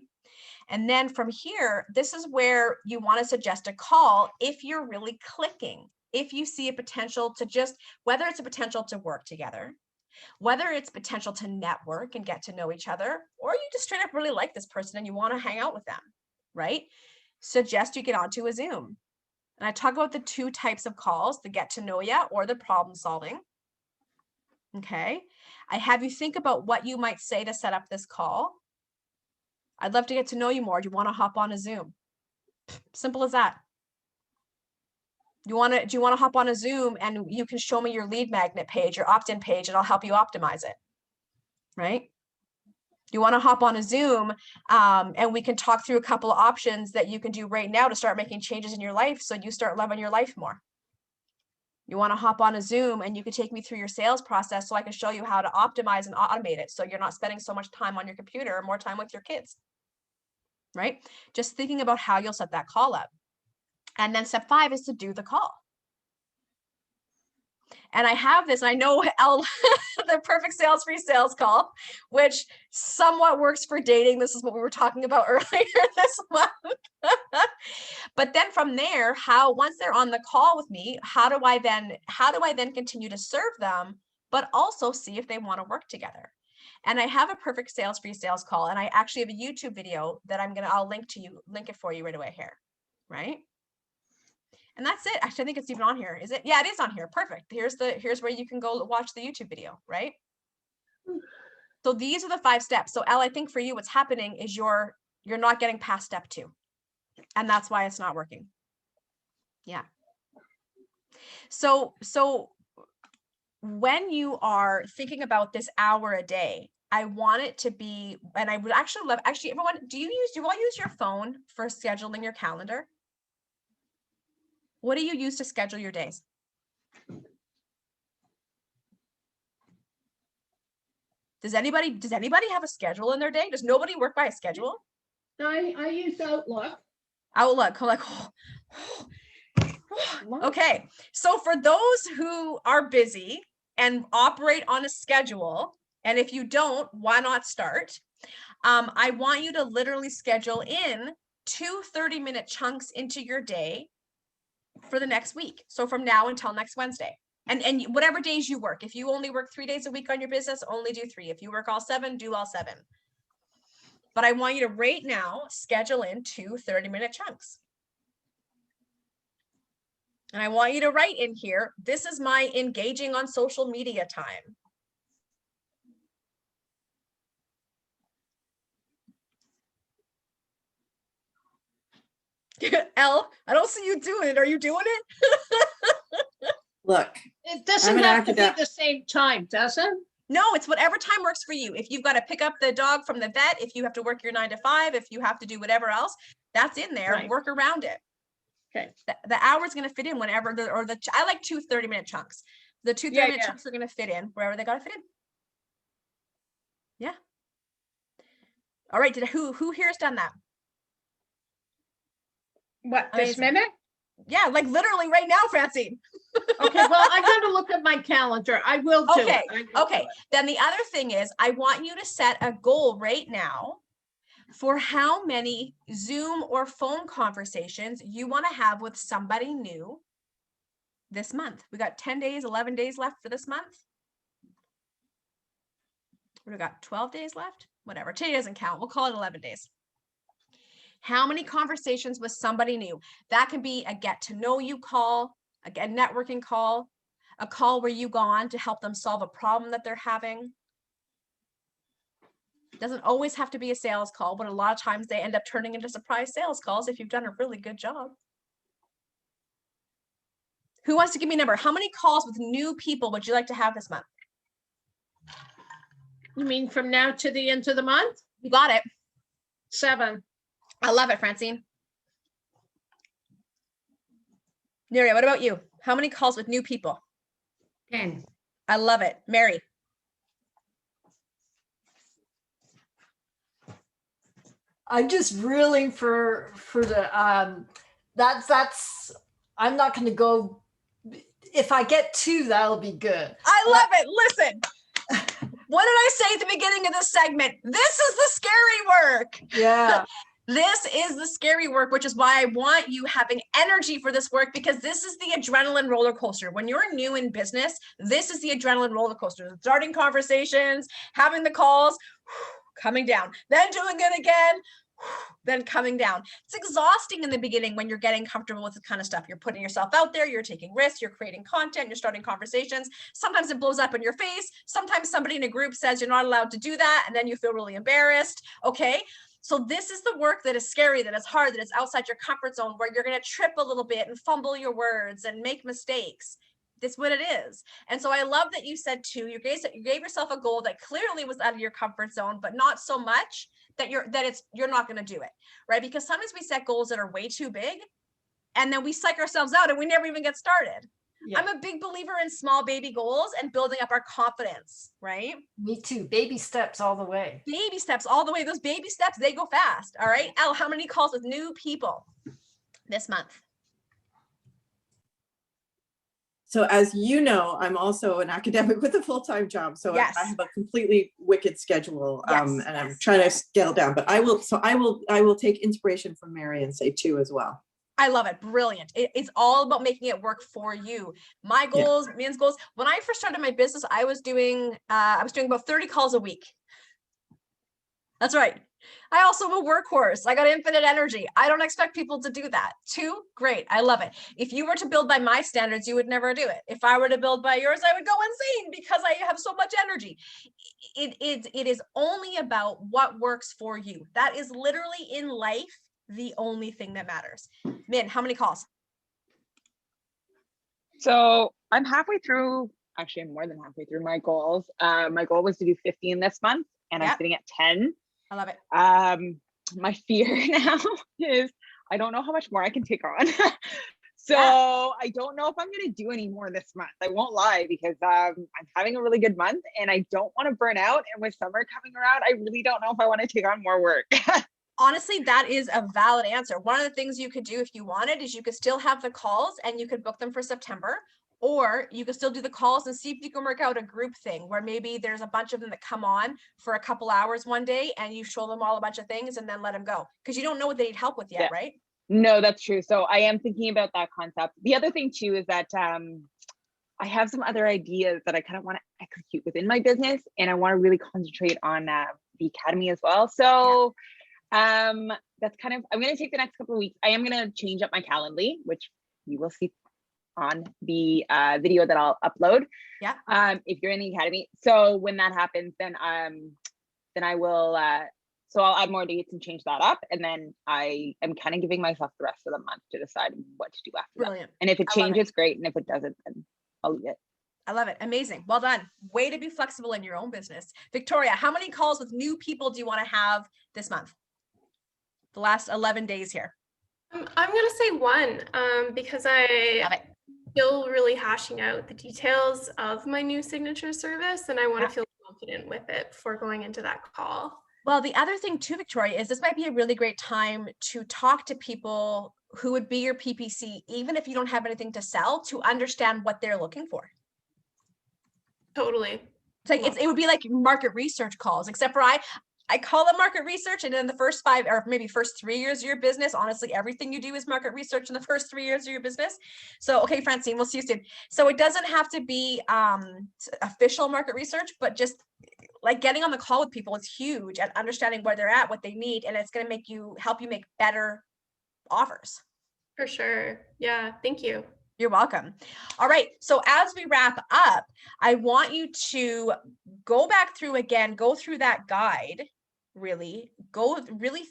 And then from here, this is where you want to suggest a call if you're really clicking, if you see a potential to just, whether it's a potential to work together, whether it's potential to network and get to know each other, or you just straight up really like this person and you want to hang out with them, right? Suggest you get onto a Zoom. And I talk about the 2 types of calls, the get to know ya or the problem solving. Okay. I have you think about what you might say to set up this call. I'd love to get to know you more. Do you want to hop on a Zoom? Simple as that. Do you want to hop on a Zoom and you can show me your lead magnet page, your opt-in page, and I'll help you optimize it, right? Do you want to hop on a Zoom and we can talk through a couple of options that you can do right now to start making changes in your life so you start loving your life more? You want to hop on a Zoom and you can take me through your sales process so I can show you how to optimize and automate it so you're not spending so much time on your computer or more time with your kids, right? Just thinking about how you'll set that call up. And then step 5 is to do the call. And I have this, and I know the perfect sales free sales call, which somewhat works for dating. This is what we were talking about earlier this month. But then from there, once they're on the call with me, how do I then continue to serve them, but also see if they want to work together? And I have a perfect sales free sales call, and I actually have a YouTube video that I'll link it for you right away here, right? And that's it. Actually, I think it's even on here. Is it? Yeah, it is on here. Perfect. Here's where you can go watch the YouTube video, right? So these are the 5 steps. So Elle, I think for you, what's happening is you're not getting past step 2. And that's why it's not working. Yeah. So when you are thinking about this hour a day, I want it to be, and I would actually love, everyone, do you all use your phone for scheduling your calendar? What do you use to schedule your days? Does anybody have a schedule in their day? Does nobody work by a schedule? I use Outlook. Outlook, like, okay. So for those who are busy and operate on a schedule, and if you don't, why not start? I want you to literally schedule in 2 30-minute chunks into your day for the next week. So from now until next Wednesday, and whatever days you work. If you only work 3 days a week on your business, only do 3. If you work all 7, do all 7. But I want you to right now schedule in 2 30-minute chunks. And I want you to write in here, this is my engaging on social media time. Elle, I don't see you doing it. Are you doing it? Look, It doesn't have to be the same time, does it? No, it's whatever time works for you. If you've got to pick up the dog from the vet, if you have to work your 9 to 5, if you have to do whatever else, that's in there. Right. Work around it. Okay. The hour's going to fit in whenever I like 2 30-minute chunks. The 2 30-minute chunks are going to fit in wherever they got to fit in. Yeah. All right. Who here has done that? What, this Amazing. minute? Yeah, like literally right now, Francine. Okay, well, I got to look at my calendar. I will do it. Okay. Then the other thing is I want you to set a goal right now for how many Zoom or phone conversations you want to have with somebody new this month. We got 10 days, 11 days left for this month. We got 12 days left, whatever. Today doesn't count. We'll call it 11 days. How many conversations with somebody new? That can be a get to know you call, a networking call, a call where you go on to help them solve a problem that they're having. Doesn't always have to be a sales call, but a lot of times they end up turning into surprise sales calls if you've done a really good job. Who wants to give me a number? How many calls with new people would you like to have this month? You mean from now to the end of the month? You got it. 7. I love it, Francine. Neria, what about you? How many calls with new people? 10. I love it. Mary. I'm just reeling for the that's I'm not going to go. If I get 2, that'll be good. I love it. Listen, what did I say at the beginning of this segment? This is the scary work. Yeah. This is the scary work, which is why I want you having energy for this work, because this is the adrenaline roller coaster. When you're new in business, this is the adrenaline roller coaster. Starting conversations, having the calls, coming down, then doing it again, then coming down. It's exhausting in the beginning when you're getting comfortable with this kind of stuff. You're putting yourself out there, you're taking risks, you're creating content, you're starting conversations. Sometimes it blows up in your face. Sometimes somebody in a group says you're not allowed to do that, and then you feel really embarrassed. Okay. So this is the work that is scary, that is hard, that is outside your comfort zone, where you're going to trip a little bit and fumble your words and make mistakes. That's what it is. And so I love that you said 2. You gave yourself a goal that clearly was out of your comfort zone, but not so much that you're not going to do it, right? Because sometimes we set goals that are way too big, and then we psych ourselves out and we never even get started. Yeah. I'm a big believer in small baby goals and building up our confidence, right? Me too. Baby steps all the way. Baby steps all the way. Those baby steps, they go fast. All right. Elle, how many calls with new people this month? So as you know, I'm also an academic with a full-time job. So yes. I have a completely wicked schedule, and I'm trying to scale down, but I will take inspiration from Mary and say 2 as well. I love it. Brilliant. It's all about making it work for you. My goals, Min's goals. When I first started my business, I was doing about 30 calls a week. That's right. I also am a workhorse. I got infinite energy. I don't expect people to do that. 2, great. I love it. If you were to build by my standards, you would never do it. If I were to build by yours, I would go insane because I have so much energy. It is only about what works for you. That is literally in life the only thing that matters. Min, how many calls? So I'm halfway through, actually I'm more than halfway through my goals. My goal was to do 15 this month, and I'm sitting at 10. I love it. My fear now is I don't know how much more I can take on. So I don't know if I'm going to do any more this month. I won't lie, because I'm having a really good month and I don't want to burn out. And with summer coming around, I really don't know if I want to take on more work. Honestly, that is a valid answer. One of the things you could do if you wanted is you could still have the calls and you could book them for September, or you could still do the calls and see if you can work out a group thing where maybe there's a bunch of them that come on for a couple hours one day and you show them all a bunch of things and then let them go, because you don't know what they need help with yet, right? No, that's true. So I am thinking about that concept. The other thing too is that I have some other ideas that I kind of want to execute within my business, and I want to really concentrate on the academy as well. So that's kind of, I'm going to take the next couple of weeks. I am going to change up my Calendly, which you will see on the video that I'll upload. Yeah. If you're in the academy. So when that happens, then I will, so I'll add more dates and change that up. And then I am kind of giving myself the rest of the month to decide what to do after Brilliant. that. And if it changes, great. And if it doesn't, then I'll leave it. I love it. Amazing. Well done. Way to be flexible in your own business. Victoria, how many calls with new people do you want to have this month? The last 11 days here. I'm going to say 1, because I'm still really hashing out the details of my new signature service, and I want to feel confident with it before going into that call. Well, the other thing too, Victoria, is this might be a really great time to talk to people who would be your PPC, even if you don't have anything to sell, to understand what they're looking for. Totally. It's like it would be like market research calls, except for I call it market research. And in the first 5 or maybe first 3 years of your business, honestly, everything you do is market research in the first 3 years of your business. So, okay, Francine, we'll see you soon. So it doesn't have to be official market research, but just like getting on the call with people is huge and understanding where they're at, what they need. And it's going to help you make better offers. For sure. Yeah. Thank you. You're welcome. All right. So as we wrap up, I want you to go back through again, go through that guide, really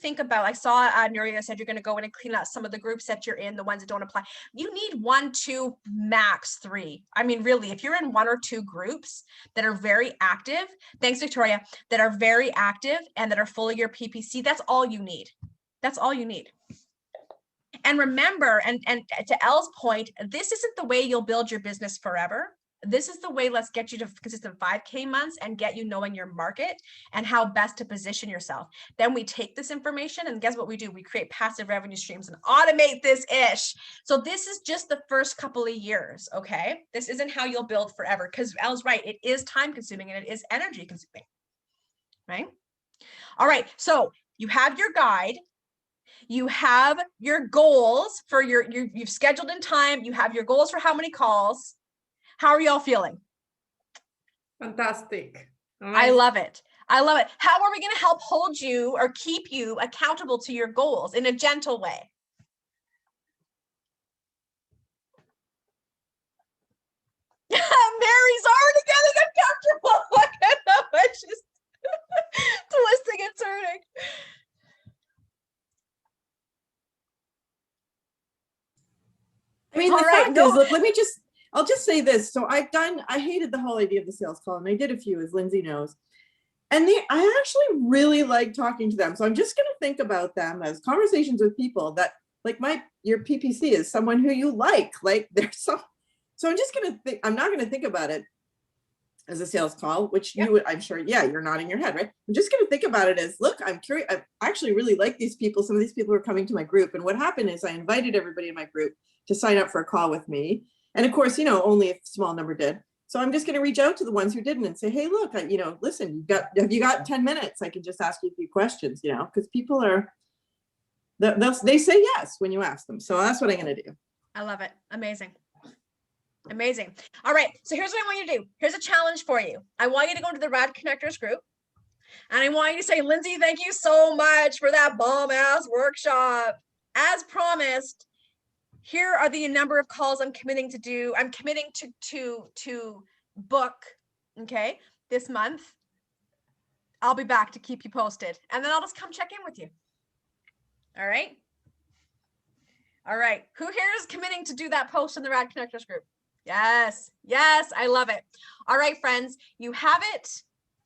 think about, I saw Nuria said you're going to go in and clean out some of the groups that you're in, the ones that don't apply. You need 1, 2, max 3. I mean, really, if you're in 1 or 2 groups that are very active, thanks, Victoria, that are very active and that are full of your PPC, that's all you need. That's all you need. And remember, and to Elle's point, this isn't the way you'll build your business forever. This is the way, let's get you to consistent 5K months and get you knowing your market and how best to position yourself. Then we take this information and guess what we do? We create passive revenue streams and automate this ish. So this is just the first couple of years, okay? This isn't how you'll build forever, because Elle's right. It is time consuming and it is energy consuming, right? All right, so you have your guide. You have your goals for you've scheduled in time. You have your goals for how many calls. How are y'all feeling? Fantastic. I love it. I love it. How are we going to help hold you or keep you accountable to your goals in a gentle way? Mary's already getting uncomfortable. Look at her. She's twisting and turning. I mean, the fact is, look, I'll just say this. So I hated the whole idea of the sales call, and I did a few, as Lindsay knows. And I actually really like talking to them. So I'm just going to think about them as conversations with people that, like, your PPC is someone who you like there's some. So I'm just going to think, I'm not going to think about it as a sales call, which you would, I'm sure, yeah, you're nodding your head, right? I'm just going to think about it as, look, I'm curious. I actually really like these people. Some of these people are coming to my group. And what happened is I invited everybody in my group to sign up for a call with me. And of course, only a small number did. So I'm just going to reach out to the ones who didn't and say, hey, look, listen, have you got 10 minutes? I can just ask you a few questions, because people they say yes when you ask them. So that's what I'm going to do. I love it. Amazing. Amazing. All right. So here's what I want you to do. Here's a challenge for you. I want you to go into the Rad Connectors group. And I want you to say, Lindsay, thank you so much for that bomb ass workshop. As promised, here are the number of calls I'm committing to do. I'm committing to book, okay, this month. I'll be back to keep you posted. And then I'll just come check in with you. All right. All right. Who here is committing to do that post in the Rad Connectors group? Yes. Yes. I love it. All right, friends, you have it.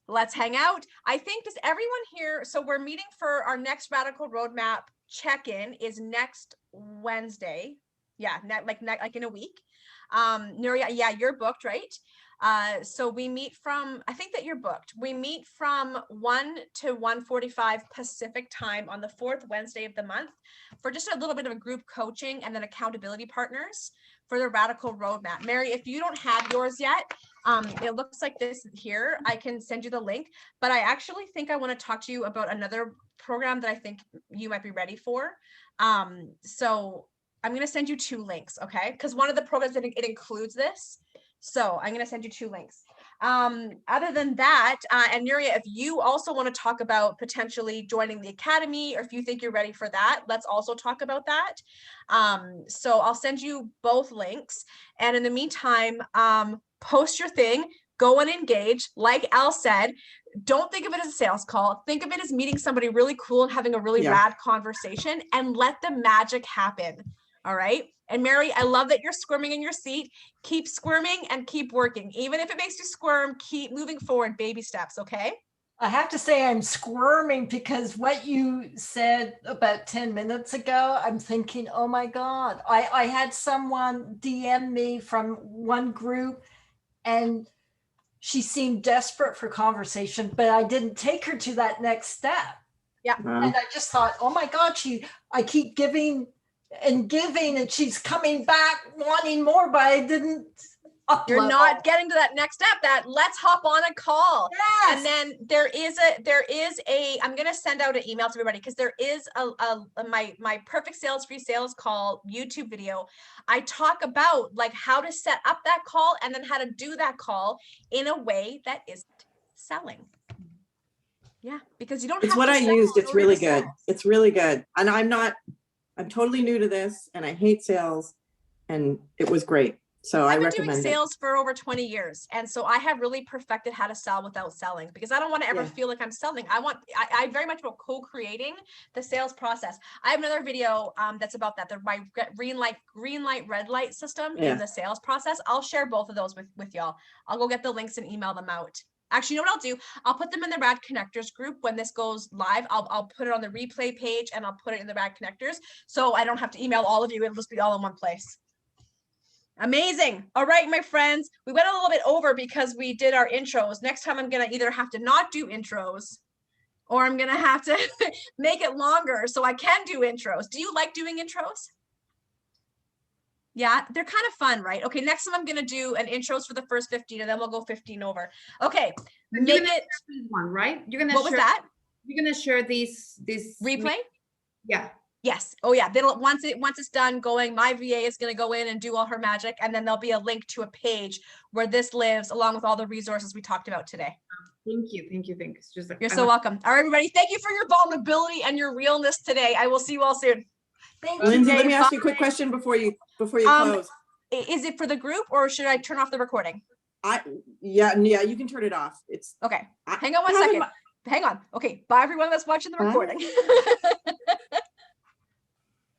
Let's hang out. I think, does everyone here, so we're meeting for our next Radical Roadmap check-in is next Wednesday. Yeah, like in a week. Nuria, yeah, you're booked, right? So we meet from, I think that you're booked. We meet from 1 to 1:45 Pacific time on the 4th Wednesday of the month for just a little bit of a group coaching and then accountability partners for the Radical Roadmap. Mary, if you don't have yours yet, it looks like this here. I can send you the link, but I actually think I want to talk to you about another program that I think you might be ready for. So I'm going to send you 2 links, okay? Because one of the programs, it includes this. So I'm going to send you 2 links. Other than that, and Nuria, if you also want to talk about potentially joining the Academy, or if you think you're ready for that, let's also talk about that. So I'll send you both links. And in the meantime, post your thing, go and engage. Like Al said, don't think of it as a sales call. Think of it as meeting somebody really cool and having a really rad conversation, and let the magic happen. All right. And Mary, I love that you're squirming in your seat. Keep squirming and keep working. Even if it makes you squirm, keep moving forward, baby steps. Okay. I have to say I'm squirming because what you said about 10 minutes ago, I'm thinking, oh my God, I had someone DM me from one group and she seemed desperate for conversation, but I didn't take her to that next step. Yeah. And I just thought, oh my God, I keep giving and she's coming back wanting more, but I didn't You're level. not getting to that next step, that let's hop on a call. Yes. And then there is a, I'm going to send out an email to everybody because there is my perfect sales free sales call YouTube video. I talk about like how to set up that call and then how to do that call in a way that isn't selling. Yeah, because you don't It's have what to I sell used. in It's order really to good. sell. It's really good. And I'm totally new to this and I hate sales and it was great. So I I've been doing recommend it. sales for over 20 years. And so I have really perfected how to sell without selling because I don't want to ever Yeah. feel like I'm selling. I very much about co-creating the sales process. I have another video that's about that. My green light, red light system Yeah. in the sales process. I'll share both of those with y'all. I'll go get the links and email them out. Actually, you know what I'll do? I'll put them in the Rad Connectors group when this goes live. I'll put it on the replay page and I'll put it in the Rad Connectors. So I don't have to email all of you. It'll just be all in one place. Amazing. All right, my friends, we went a little bit over because we did our intros. Next time I'm going to either have to not do intros or I'm going to have to make it longer so I can do intros. Do you like doing intros? Yeah, they're kind of fun, right? Okay, next time I'm going to do an intros for the first 15 and then we'll go 15 over. Okay, And make you're gonna it. share this one, right? You're gonna What was share, that? You're gonna share this Replay? Yeah. Yes. Oh yeah. Once it's done going, my VA is going to go in and do all her magic. And then there'll be a link to a page where this lives along with all the resources we talked about today. Thank you. It's just like, You're so welcome. All right, everybody. Thank you for your vulnerability and your realness today. I will see you all soon. Thank you. Lindsay, let me ask you a Bye. quick question before you close. Is it for the group or should I turn off the recording? Yeah, you can turn it off. It's Okay. I Hang on one have in second. Hang on. Okay. Bye everyone that's watching the Huh? recording.